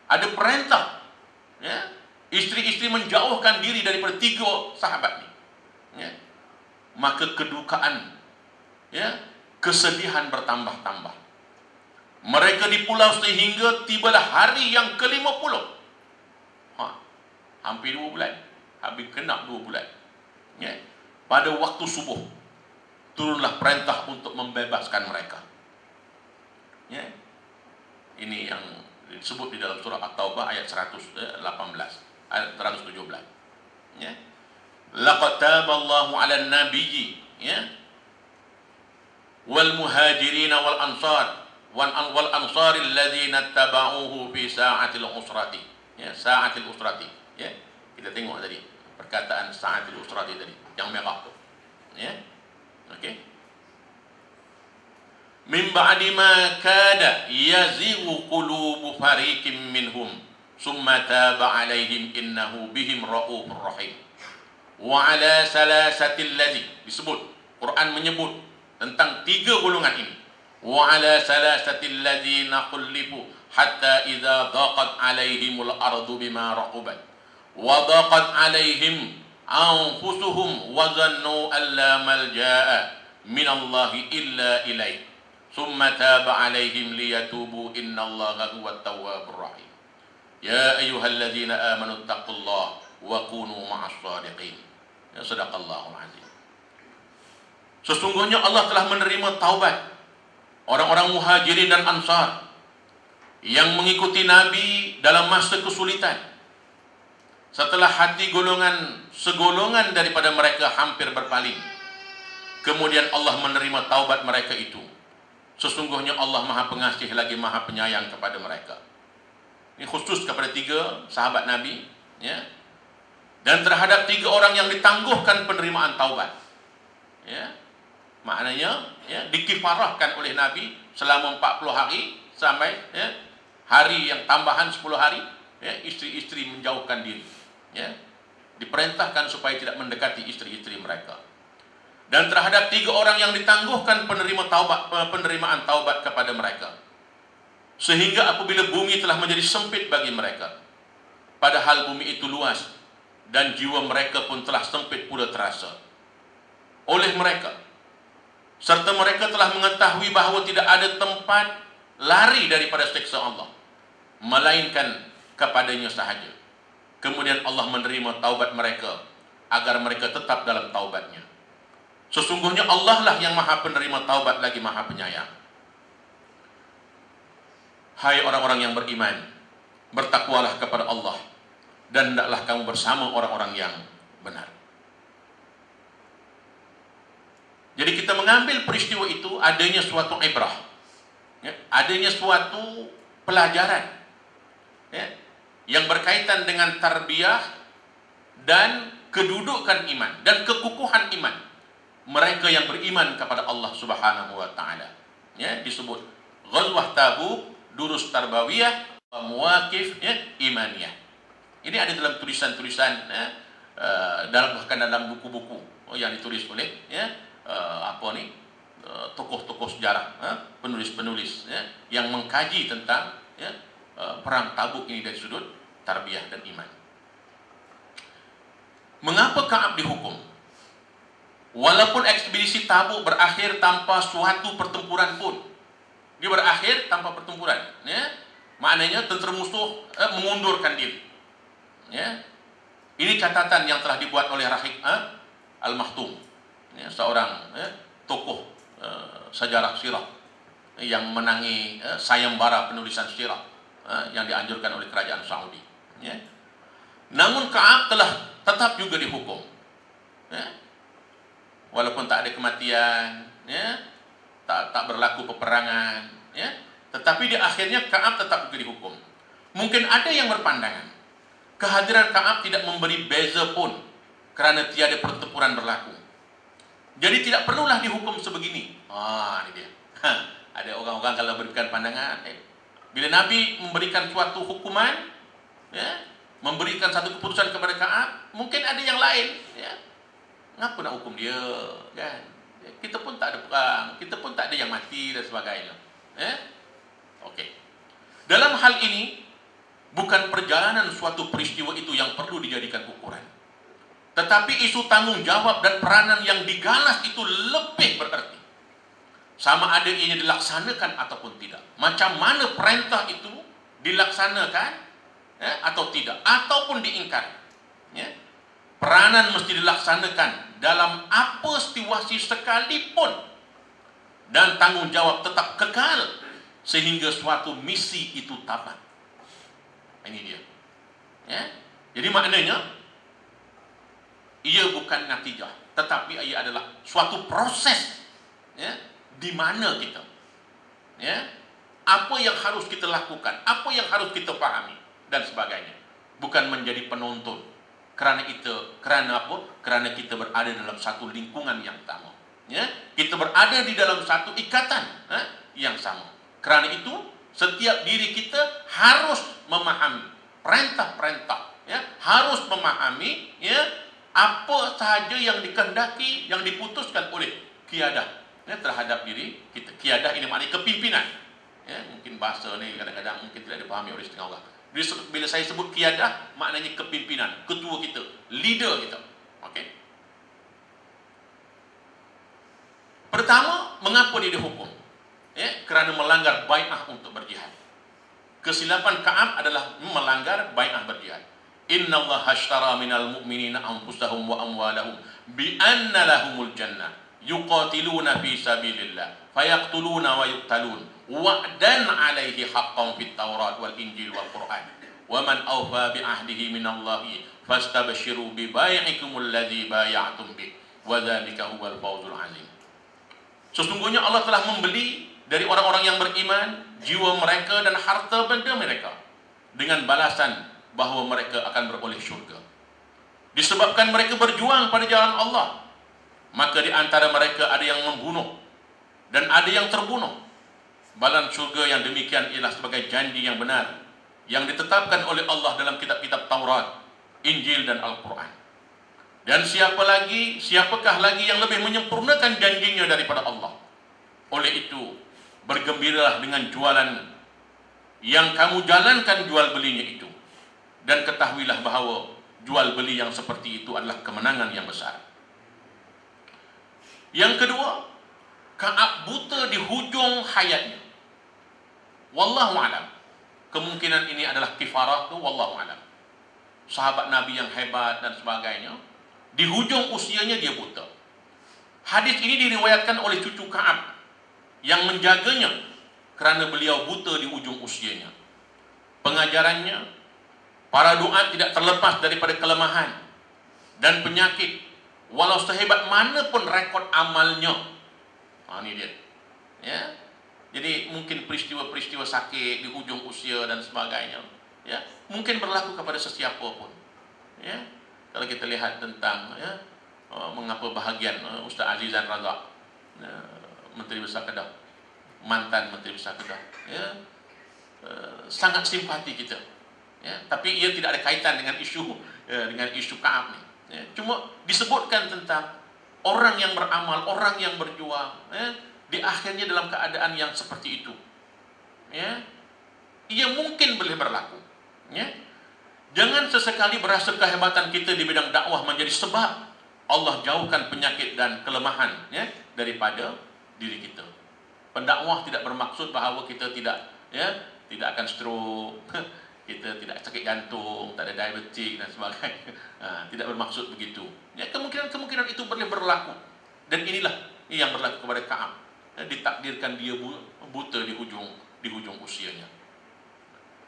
ada perintah, ya, isteri-isteri menjauhkan diri daripada 3 sahabat ini. Ya. Maka kedukaan, ya, kesedihan bertambah-tambah. Mereka di pulau sehingga tibalah hari yang ke-50. Hampir 2 bulan. Habis genap 2 bulan. Ya. Pada waktu subuh turunlah perintah untuk membebaskan mereka. Ya. Ini yang disebut di dalam surah At-Taubah ayat 118, ayat 117. Ya. Laqad taballahu 'alan nabiyyi, ya, wal muhajirin wal ansar wal ansar alladzina tabauhu fi sa'atil usrati. Ya, sa'atil usrati. Ya. Kita tengok tadi perkataan sa'atil usrati tadi yang merah tu. Ya. Okey. Min ba'di ma kada yazighu qulubu fariqin minhum summa taba 'alaihim innahu bihim raufur rahim. Wa 'ala salasatil ladzi, disebut Quran menyebut tentang 3 golongan ini. Wa 'ala salasatil ladzina qulifu hatta idza dhaqat 'alaihimul ardu bima raqubat wa dhaqat 'alaihim anfusuhum wa zannu alla malja'a minallahi illa ilaih Summa taba alaihim liyatubu innallaha huwat tawwabur rahim. Ya ayyuhalladzina amanu taqullaha wa kunu ma'as shadiqin. Ya, sadaqallahul azim. Sesungguhnya Allah telah menerima taubat orang-orang muhajirin dan ansar yang mengikuti Nabi dalam masa kesulitan. Setelah hati segolongan daripada mereka hampir berpaling, kemudian Allah menerima taubat mereka itu. Sesungguhnya Allah Maha Pengasih lagi Maha Penyayang kepada mereka. Ini khusus kepada 3 sahabat Nabi, ya. Dan terhadap 3 orang yang ditangguhkan penerimaan taubat, ya. Maknanya, ya, dikifarahkan oleh Nabi selama 40 hari sampai, ya, hari yang tambahan 10 hari, ya, istri-istri menjauhkan diri, ya. Diperintahkan supaya tidak mendekati istri-istri mereka. Dan terhadap 3 orang yang ditangguhkan penerimaan taubat kepada mereka, sehingga apabila bumi telah menjadi sempit bagi mereka, padahal bumi itu luas dan jiwa mereka pun telah sempit pula terasa oleh mereka, serta mereka telah mengetahui bahawa tidak ada tempat lari daripada siksa Allah melainkan kepadanya sahaja. Kemudian Allah menerima taubat mereka agar mereka tetap dalam taubatnya. Sesungguhnya Allah lah yang Maha Penerima taubat lagi Maha Penyayang. Hai orang-orang yang beriman, bertakwalah kepada Allah dan hendaklah kamu bersama orang-orang yang benar. Jadi kita mengambil peristiwa itu adanya suatu ibrah, ya, adanya suatu pelajaran, ya, yang berkaitan dengan tarbiyah dan kedudukan iman dan kekukuhan iman mereka yang beriman kepada Allah Subhanahu wa taala. Ya, disebut Ghazwah Tabuk, durus tarbawiyah, muwaqif, ya, imaniyah. Ini ada dalam tulisan-tulisan, ya, bahkan dalam buku-buku yang ditulis oleh, ya, tokoh-tokoh sejarah, penulis-penulis, ya, yang mengkaji tentang, ya, perang Tabuk ini dari sudut tarbiyah dan iman. Mengapa Ka'ab dihukum? Walaupun ekspedisi Tabuk berakhir tanpa suatu pertempuran pun, dia berakhir tanpa pertempuran, ya. Maknanya tentera musuh mengundurkan diri, ya. Ini catatan yang telah dibuat oleh Rahib Al-Maktum, ya, seorang, ya, tokoh sejarah sirah yang menangi sayembara penulisan sirah yang dianjurkan oleh kerajaan Saudi, ya. Namun Ka'ab telah tetap juga dihukum, ya. Walaupun tak ada kematian, ya, tak berlaku peperangan, ya, tetapi di akhirnya Ka'ab tetap juga dihukum. Mungkin ada yang berpandangan kehadiran Ka'ab tidak memberi beza pun kerana tiada pertempuran berlaku. Jadi tidak perlulah dihukum sebegini. Ini dia. Ada orang-orang kalau berikan pandangan, bila Nabi memberikan suatu hukuman, ya, memberikan satu keputusan kepada Ka'ab, mungkin ada yang lain, ya. Ngapa nak hukum dia, kan? Kita pun tak ada perang, kita pun tak ada yang mati dan sebagainya. Okey. Dalam hal ini bukan perjalanan suatu peristiwa itu yang perlu dijadikan ukuran, tetapi isu tanggung jawab dan peranan yang digalas itu lebih bererti. Sama ada ini dilaksanakan ataupun tidak, macam mana perintah itu dilaksanakan, ya, atau tidak, ataupun diingkari, ya. Peranan mesti dilaksanakan dalam apa situasi sekalipun, dan tanggung jawab tetap kekal sehingga suatu misi itu tamat. Ini dia, ya. Jadi maknanya ia bukan natijah, tetapi ia adalah suatu proses, ya, di mana kita, ya, apa yang harus kita lakukan, apa yang harus kita pahami dan sebagainya. Bukan menjadi penonton. Kerana apa? Kerana kita berada dalam satu lingkungan yang sama, ya. Kita berada di dalam satu ikatan, yang sama. Kerana itu setiap diri kita harus memahami perintah-perintah, ya, harus memahami, ya, apa sahaja yang dikehendaki, yang diputuskan oleh qiyadah, ya, terhadap diri kita. Qiyadah ini maknanya kepimpinan, ya. Mungkin bahasa ni kadang-kadang mungkin tidak dipahami oleh setengah orang. Bila saya sebut qiyadah, maknanya kepimpinan, ketua kita, leader kita. Okey. Pertama, mengapa dia dihukum? kerana melanggar bai'ah untuk berjihad. Kesilapan Ka'ab adalah melanggar bai'ah berjihad. Innallaha ashtara minal mu'minina anfusahum wa amwalahum bi anna lahumul jannah yuqatiluna fi sabilillah fayaqtuluna wa yuqtalun wa'dan 'alaihi haqqan fit Taurat wal Injil wal Qur'an wa man awfa bi ahdihi minallahi fastabshiru bi bai'ikumul ladzi bay'atum bi wa dzalika huwal fawzul 'azim. Sesungguhnya Allah telah membeli dari orang-orang yang beriman jiwa mereka dan harta benda mereka dengan balasan bahawa mereka akan beroleh syurga. Disebabkan mereka berjuang pada jalan Allah, maka di antara mereka ada yang membunuh dan ada yang terbunuh. Balan syurga yang demikian ialah sebagai janji yang benar yang ditetapkan oleh Allah dalam kitab-kitab Taurat, Injil dan Al-Quran. Dan siapakah lagi yang lebih menyempurnakan janjinya daripada Allah? Oleh itu, bergembiralah dengan jualan yang kamu jalankan jual belinya itu. Dan ketahuilah bahawa jual beli yang seperti itu adalah kemenangan yang besar. Yang kedua, Ka'ab buta di hujung hayatnya. Wallahu a'lam. Kemungkinan ini adalah kifarah tu, wallahu a'lam. Sahabat Nabi yang hebat dan sebagainya, di hujung usianya dia buta. Hadis ini diriwayatkan oleh cucu Ka'ab yang menjaganya kerana beliau buta di ujung usianya. Pengajarannya, para doa tidak terlepas daripada kelemahan dan penyakit, walau sehebat mana pun rekod amalnya. Ini dia. Ya. Jadi mungkin peristiwa-peristiwa sakit di hujung usia dan sebagainya, ya, mungkin berlaku kepada sesiapa pun. Ya. Kalau kita lihat tentang mengapa bahagian Ustaz Azizan Razak, Menteri Besar Kedah, mantan Menteri Besar Kedah, ya, sangat simpati kita. Ya, tapi ia tidak ada kaitan dengan isu Ka'ab ni. Ya, cuma disebutkan tentang orang yang beramal, orang yang berjuang, ya, di akhirnya dalam keadaan yang seperti itu. Ya, ia mungkin boleh berlaku. Ya, jangan sesekali berasa kehebatan kita di bidang dakwah menjadi sebab Allah jauhkan penyakit dan kelemahan, ya, daripada diri kita. Pendakwah tidak bermaksud bahawa kita tidak akan stroke, kita tidak sakit jantung, tak ada diabetik dan sebagainya. Tidak bermaksud begitu. Ya, kemungkinan itu boleh berlaku. Dan inilah yang berlaku kepada Ka'ab. Ya, ditakdirkan dia buta di hujung usianya.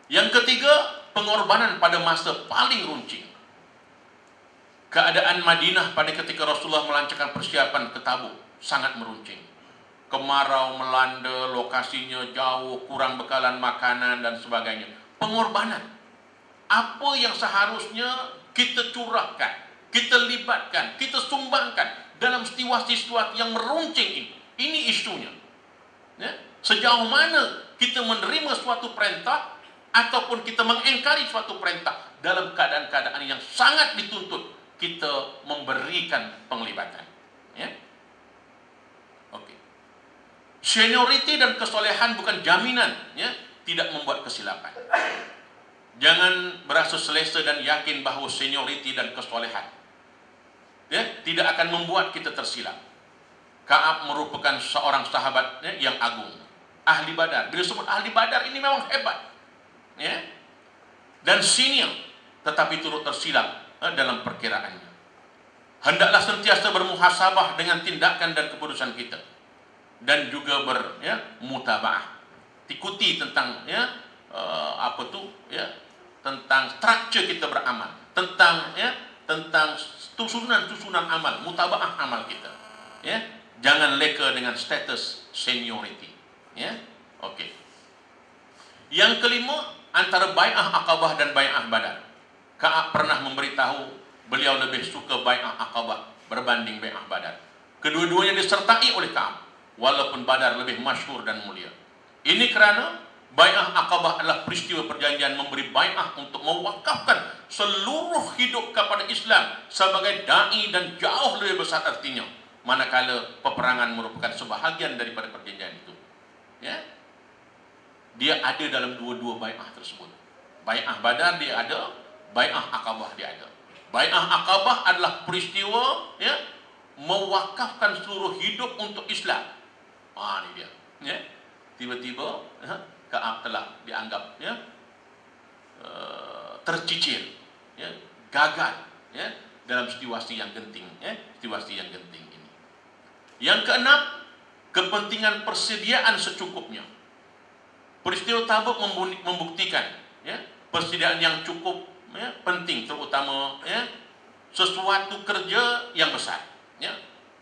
Yang ketiga, pengorbanan pada masa paling runcing. Keadaan Madinah pada ketika Rasulullah melancarkan persiapan ke Tabuk sangat meruncing. Kemarau melanda, lokasinya jauh, kurang bekalan makanan dan sebagainya. Pengorbanan. Apa yang seharusnya kita curahkan, kita libatkan, kita sumbangkan dalam situasi-situasi yang meruncing ini. Ini isunya. Ya? Sejauh mana kita menerima suatu perintah ataupun kita mengingkari suatu perintah dalam keadaan-keadaan yang sangat dituntut kita memberikan penglibatan. Ya? Okey. Senioriti dan kesolehan bukan jaminan, ya, tidak membuat kesilapan. Jangan berasa selesa dan yakin bahawa senioriti dan kesolehan, ya, tidak akan membuat kita tersilap. Ka'ab merupakan seorang sahabat, ya, yang agung, ahli Badar. Bila sebut ahli Badar ini memang hebat, ya, dan senior, tetapi turut tersilap dalam perkiraannya. Hendaklah sentiasa bermuhasabah dengan tindakan dan keputusan kita, dan juga bermutabaah. Ikuti tentang tentang struktur kita beramal, tentang susunan amal, mutabaah amal kita. Ya, jangan leka dengan status seniority. Ya, okey. Yang kelima, antara bai'ah Aqabah dan bai'ah Badar. Ka'ab pernah memberitahu beliau lebih suka bai'ah Aqabah berbanding bai'ah Badar. Kedua-duanya disertai oleh Ka'ab, walaupun Badar lebih masyhur dan mulia. Ini kerana bai'ah Aqabah adalah peristiwa perjanjian memberi bai'ah untuk mewakafkan seluruh hidup kepada Islam sebagai da'i dan jauh lebih besar artinya, manakala peperangan merupakan sebahagian daripada perjanjian itu. Ya, dia ada dalam dua-dua bai'ah tersebut. Bai'ah Badar dia ada, bai'ah Aqabah dia ada. Bai'ah Aqabah adalah peristiwa, ya, mewakafkan seluruh hidup untuk Islam. Ini dia. Ya. tiba-tiba Ka'ab telah dianggap tercicir, gagal dalam situasi yang genting, situasi yang genting ini. Yang keenam, kepentingan persediaan secukupnya. Peristiwa Tabuk membuktikan persediaan yang cukup penting, terutama sesuatu kerja yang besar,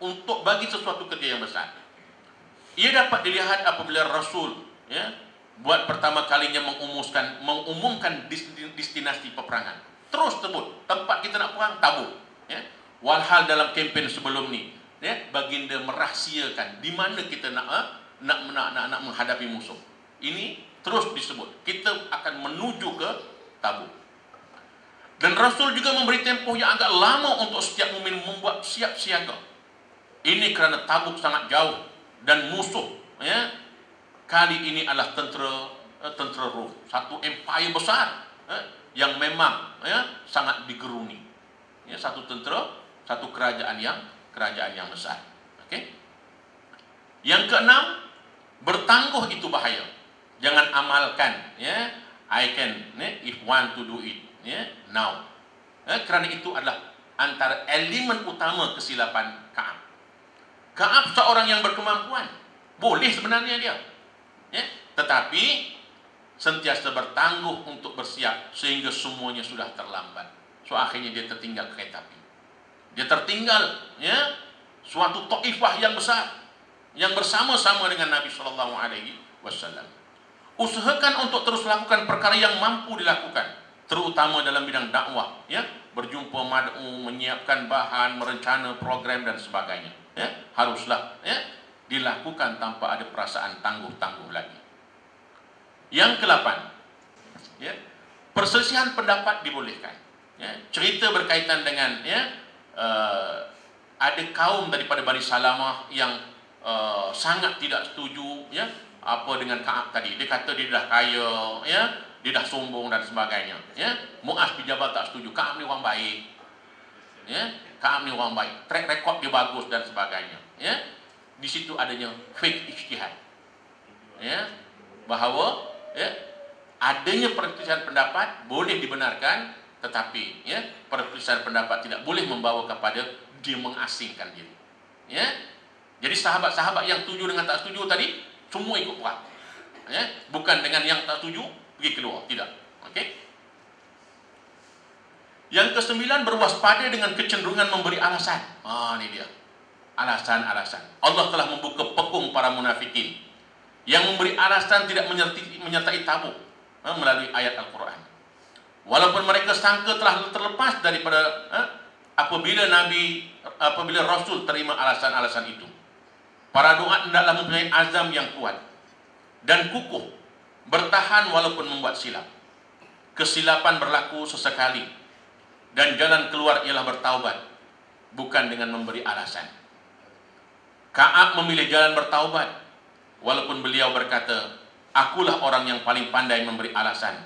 untuk bagi sesuatu kerja yang besar. Ia dapat dilihat apabila Rasul buat pertama kalinya mengumumkan destinasi peperangan. Terus sebut tempat kita nak perang Tabuk. Walhal dalam kempen sebelum ni, baginda merahsiakan di mana kita nak menghadapi musuh. Ini terus disebut. Kita akan menuju ke Tabuk. Dan Rasul juga memberi tempoh yang agak lama untuk setiap mukmin membuat siap siaga. Ini kerana Tabuk sangat jauh dan musuh kali ini adalah tentera Rom, satu empire besar yang memang sangat digeruni. Satu tentera, satu kerajaan yang besar. Okey. Yang keenam, bertangguh itu bahaya. Jangan amalkan I can if want to do it now. Kerana itu adalah antara elemen utama kesilapan Ka'ab. Ka'ab seorang yang berkemampuan, boleh sebenarnya dia, tetapi sentiasa bertangguh untuk bersiap sehingga semuanya sudah terlambat. So akhirnya dia tertinggal kereta api. Dia tertinggal suatu taifah yang besar yang bersama-sama dengan Nabi SAW. Usahakan untuk terus lakukan perkara yang mampu dilakukan, terutama dalam bidang dakwah, berjumpa mad'u, menyiapkan bahan, merencana program dan sebagainya. Haruslah dilakukan tanpa ada perasaan tangguh-tangguh lagi. Yang ke-8, perselisihan pendapat dibolehkan. Cerita berkaitan dengan ada kaum daripada Bani Salamah yang sangat tidak setuju apa dengan Ka'ab tadi. Dia kata dia dah kaya, dia dah sombong dan sebagainya. Mu'az bin Jabal tak setuju. Ka'ab ni orang baik. Ka'ab ni orang baik. Track record dia bagus dan sebagainya. Di situ adanya fake ijtihad. Bahawa adanya perselisihan pendapat boleh dibenarkan, tetapi perselisihan pendapat tidak boleh membawa kepada dia mengasingkan diri. Jadi sahabat-sahabat yang setuju dengan tak setuju tadi semua ikut perang. Bukan dengan yang tak setuju pergi keluar, tidak. Okey. Yang ke-9, berwaspada dengan kecenderungan memberi alasan. Ini dia. Alasan-alasan. Allah telah membuka pekung para munafikin yang memberi alasan tidak menyertai Tabuk melalui ayat Al-Quran. Walaupun mereka sangka telah terlepas daripada apabila Rasul terima alasan-alasan itu. Para duat hendaklah mempunyai azam yang kuat dan kukuh, bertahan walaupun membuat silap. Kesilapan berlaku sesekali dan jalan keluar ialah bertaubat, bukan dengan memberi alasan. Ka'ab memilih jalan bertaubat, walaupun beliau berkata, akulah orang yang paling pandai memberi alasan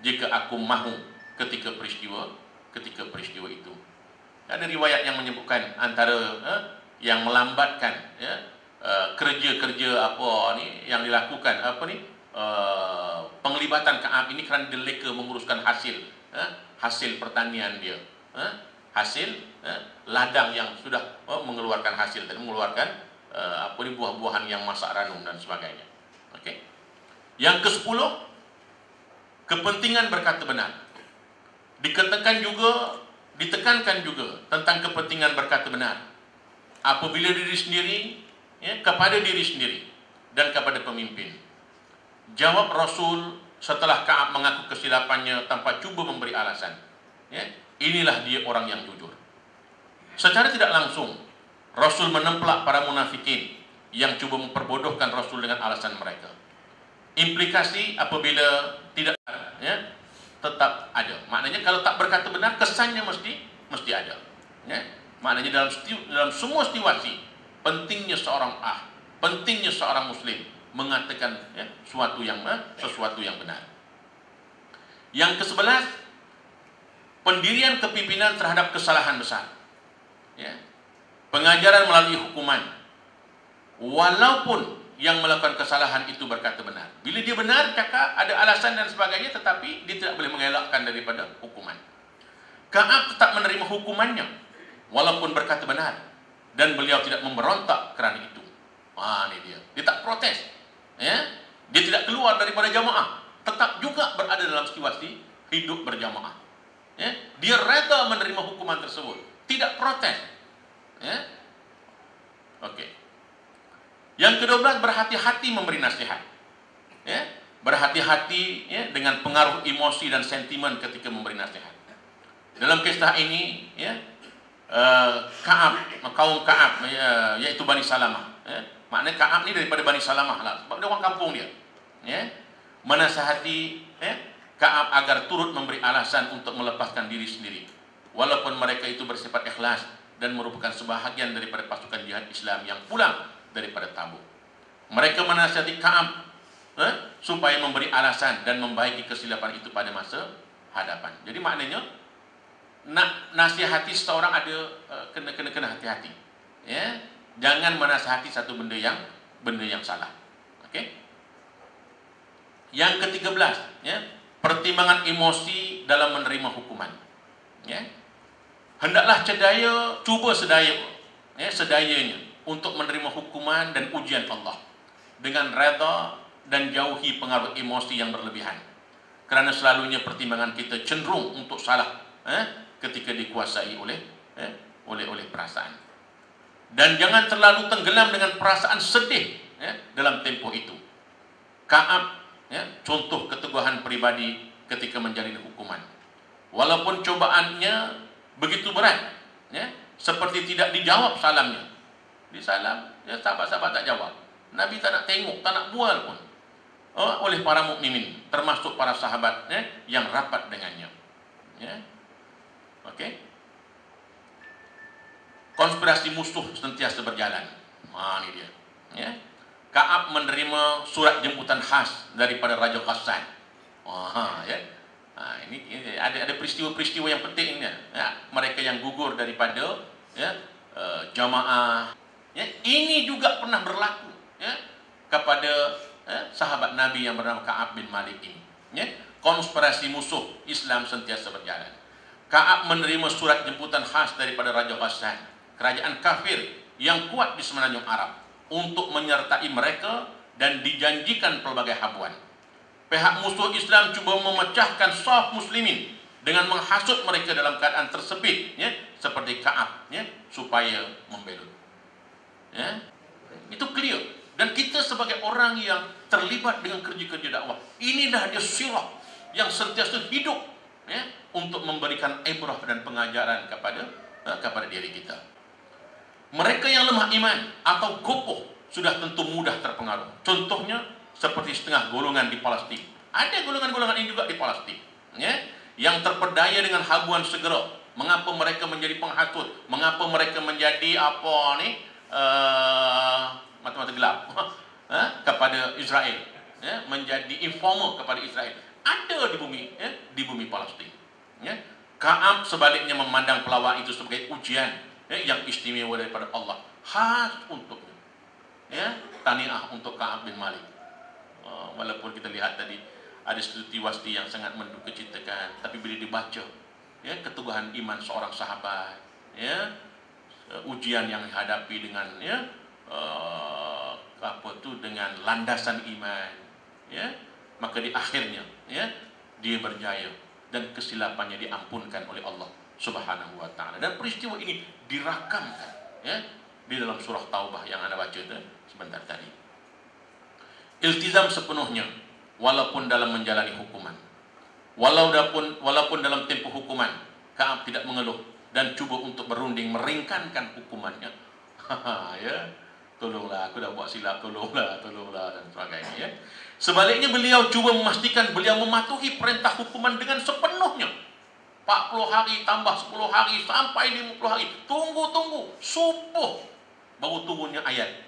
jika aku mahu ketika peristiwa itu. Ada riwayat yang menyebutkan antara yang melambatkan kerja-kerja apa ni yang dilakukan penglibatan Ka'ab ini kerana dia leka menguruskan hasil pertanian dia, hasil ladang yang sudah mengeluarkan hasil tadi, mengeluarkan buah-buahan yang masak ranum dan sebagainya. Okey. Yang ke-10, kepentingan berkata benar. Ditekankan juga tentang kepentingan berkata benar apabila diri sendiri, kepada diri sendiri dan kepada pemimpin. Jawab Rasul setelah Ka'ab mengaku kesilapannya tanpa cuba memberi alasan. Inilah dia orang yang jujur. Secara tidak langsung, Rasul menemplak para munafikin yang cuba memperbodohkan Rasul dengan alasan mereka. Implikasi apabila tidak tetap ada. Maknanya kalau tak berkata benar, kesannya mesti ada. Maknanya dalam semua situasi, pentingnya seorang Muslim mengatakan sesuatu yang benar. Yang ke-11, pendirian kepimpinan terhadap kesalahan besar. Pengajaran melalui hukuman. Walaupun yang melakukan kesalahan itu berkata benar. Bila dia benar, cakap ada alasan dan sebagainya, tetapi dia tidak boleh mengelakkan daripada hukuman. Ka'ab tetap menerima hukumannya walaupun berkata benar, dan beliau tidak memberontak kerana itu. Ini dia. Dia tak protes. Ya? Dia tidak keluar daripada jamaah, tetap juga berada dalam situasi hidup berjamaah. Ya? Dia reda menerima hukuman tersebut, tidak protes. Ya? Okey. Yang ke-12, berhati-hati memberi nasihat. Ya? Berhati-hati ya, dengan pengaruh emosi dan sentimen ketika memberi nasihat. Dalam kisah ini, ya, kaum Ka'ab, yaitu Bani Salamah. Ya? Maknanya Ka'ab ni daripada Bani Salamah lah, sebab dia orang kampung dia. Ya? Menasihati ya, Ka'ab agar turut memberi alasan untuk melepaskan diri sendiri, walaupun mereka itu bersifat ikhlas dan merupakan sebahagian daripada pasukan jihad Islam yang pulang daripada Tabuk. Mereka menasihati Ka'ab supaya memberi alasan dan membaiki kesilapan itu pada masa hadapan. Jadi maknanya nak nasihati seseorang ada kena hati-hati. Ya, jangan menasihati satu benda yang salah. Okey. Yang ke-13, ya, pertimbangan emosi dalam menerima hukuman. Ya. Hendaklah cuba sedayanya untuk menerima hukuman dan ujian Allah dengan reda dan jauhi pengaruh emosi yang berlebihan. Kerana selalunya pertimbangan kita cenderung untuk salah ketika dikuasai oleh perasaan. Dan jangan terlalu tenggelam dengan perasaan sedih dalam tempoh itu. Ka'ab contoh keteguhan pribadi ketika menjalani hukuman. Walaupun cobaannya begitu berat, seperti tidak dijawab salamnya. Disalam, sahabat-sahabat tak jawab. Nabi tak nak tengok, tak nak bual pun oleh para mukminin, termasuk para sahabat yang rapat dengannya. Okey. Konspirasi musuh sentiasa berjalan. Ini dia. Ka'ab menerima surat jemputan khas daripada Raja Ghassan. Ini ada peristiwa-peristiwa yang penting ni. Mereka yang gugur daripada jamaah. Ini juga pernah berlaku kepada sahabat Nabi yang bernama Ka'ab bin Malik ini. Konspirasi musuh Islam sentiasa berjalan. Ka'ab menerima surat jemputan khas daripada Raja Ghassan, kerajaan kafir yang kuat di semenanjung Arab, untuk menyertai mereka dan dijanjikan pelbagai habuan. Pihak musuh Islam cuba memecahkan saf muslimin dengan menghasut mereka dalam keadaan tersepit, seperti Ka'ab, supaya membelut. Itu clear. Dan kita sebagai orang yang terlibat dengan kerja-kerja dakwah, inilah dia sirah yang sentiasa hidup untuk memberikan ibrah dan pengajaran kepada diri kita. Mereka yang lemah iman atau gopoh sudah tentu mudah terpengaruh. Contohnya seperti setengah golongan di Palestin. Ada golongan-golongan ini juga di Palestin, yang terpedaya dengan habuan segera. Mengapa mereka menjadi penghasut? Mengapa mereka menjadi mata-mata gelap kepada Israel, menjadi informer kepada Israel? Ada di bumi Palestin. Ka'ab sebaliknya memandang pelawak itu sebagai ujian yang istimewa daripada Allah, khas untuknya. Tahniah untuk Ka'ab bin Malik. Walaupun kita lihat tadi ada situasi yang sangat mendukacitakan, tapi bila dibaca keteguhan iman seorang sahabat, ujian yang dihadapi dengan dengan landasan iman, maka di akhirnya dia berjaya dan kesilapannya diampunkan oleh Allah Subhanahu wa taala. Dan peristiwa ini dirakamkan di dalam surah Taubah yang anda baca sebentar tadi. Iltizam sepenuhnya walaupun dalam menjalani hukuman. Walaupun dalam tempoh hukuman, Ka'ab tidak mengeluh dan cuba untuk berunding meringankan hukumannya. Tolonglah, aku dah buat silap, tolonglah dan sebagainya. Sebaliknya beliau cuba memastikan beliau mematuhi perintah hukuman dengan sepenuhnya. 40 hari tambah 10 hari sampai 50 hari. Tunggu subuh baru turunnya ayat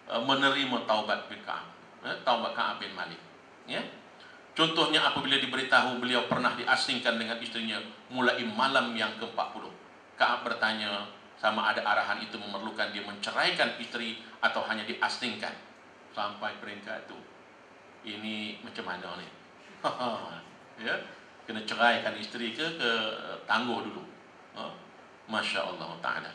menerima taubat bin Ka'ab, taubat Ka'ab bin Malik. Contohnya apabila diberitahu beliau pernah diasingkan dengan istrinya mulai malam yang ke-40. Ka'ab bertanya sama ada arahan itu memerlukan dia menceraikan istri atau hanya diasingkan. sampai peringkat tu. Ini macam mana ni? Ya, kena ceraikan isteri ke tangguh dulu. Masya Allah Ta'ala.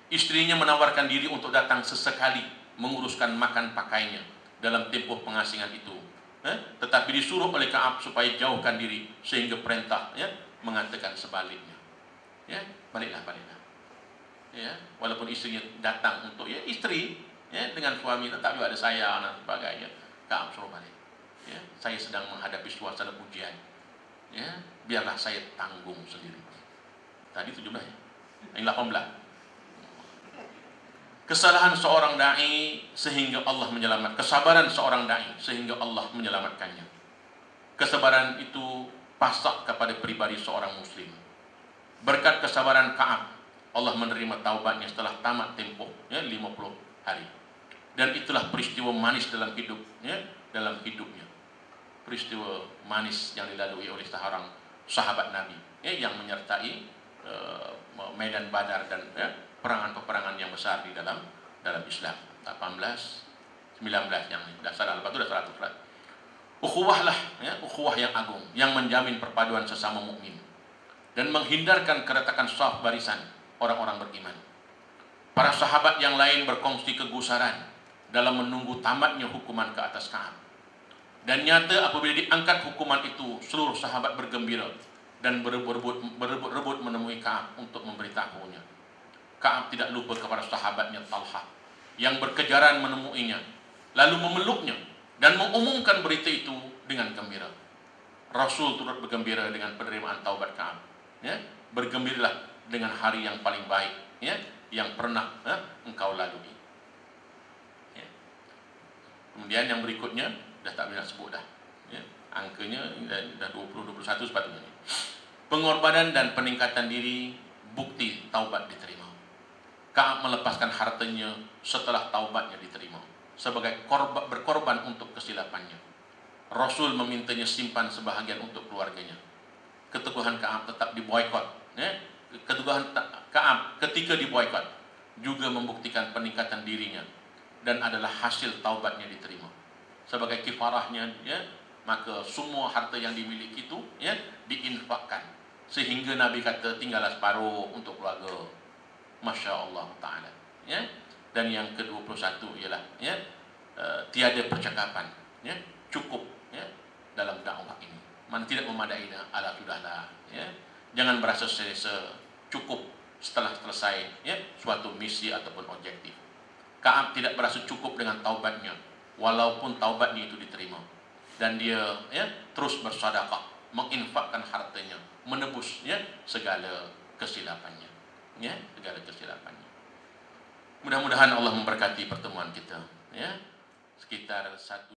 Istrinya menawarkan diri untuk datang sesekali menguruskan makan pakainya dalam tempoh pengasingan itu. Tetapi disuruh oleh Ka'ab supaya jauhkan diri, sehingga perintah mengatakan sebaliknya. Ya, baliklah. Ya, walaupun istrinya datang untuk istri dengan suami, tetapi ada saya dan sebagainya. Ka'ab suruh balik. Ya, saya sedang menghadapi suasana ujian. Ya, biarlah saya tanggung sendiri. Tadi 17 ya. Ini 18. Kesalahan seorang dai sehingga Allah menyelamatkan. Kesabaran seorang dai sehingga Allah menyelamatkannya. Kesabaran itu pasak kepada pribadi seorang muslim. Berkat kesabaran Ka'ab, Allah menerima taubatnya setelah tamat tempoh 50 hari. Dan itulah peristiwa manis dalam hidupnya. Peristiwa manis yang dilalui oleh seorang sahabat Nabi yang menyertai medan Badar dan perangan-peperangan yang besar di dalam Islam. 18, 19 yang dasar lepas itu dah 100. Ukhuwah yang agung yang menjamin perpaduan sesama mukmin dan menghindarkan keretakan saf barisan orang-orang beriman. Para sahabat yang lain berkongsi kegusaran dalam menunggu tamatnya hukuman ke atas Ka'ab. Dan nyata apabila diangkat hukuman itu, seluruh sahabat bergembira dan berebut menemui Ka'ab untuk memberitahunya. Ka'ab tidak lupa kepada sahabatnya Talha yang berkejaran menemuinya, lalu memeluknya dan mengumumkan berita itu dengan gembira. Rasul turut bergembira dengan penerimaan taubat Ka'ab. Bergembiralah dengan hari yang paling baik yang pernah engkau lalui. Kemudian yang berikutnya dah tak boleh nak sebut dah. Angkanya dah 20-21 sepatutnya. Pengorbanan dan peningkatan diri bukti taubat diterima. Ka'ab melepaskan hartanya setelah taubatnya diterima sebagai berkorban untuk kesilapannya. Rasul memintanya simpan sebahagian untuk keluarganya. Keteguhan Ka'ab tetap diboikot. Keteguhan Ka'ab ketika diboikot juga membuktikan peningkatan dirinya dan adalah hasil taubatnya diterima. Sebagai kifarahnya, maka semua harta yang dimiliki itu diinfakkan, sehingga Nabi kata tinggallah separuh untuk keluarga. Masya Allah Ta'ala. Dan yang ke-21 ialah tiada percakapan, cukup dalam dakwah ini. Mana tidak memadai, ala sudahlah. Jangan berasa selesa, cukup setelah selesai suatu misi ataupun objektif. Ka'ab tidak berasa cukup dengan taubatnya, walaupun taubatnya itu diterima. Dan dia terus bersedekah, menginfakkan hartanya, menebus segala kesilapannya. Segala kesilapannya. Mudah-mudahan Allah memberkati pertemuan kita. Sekitar 1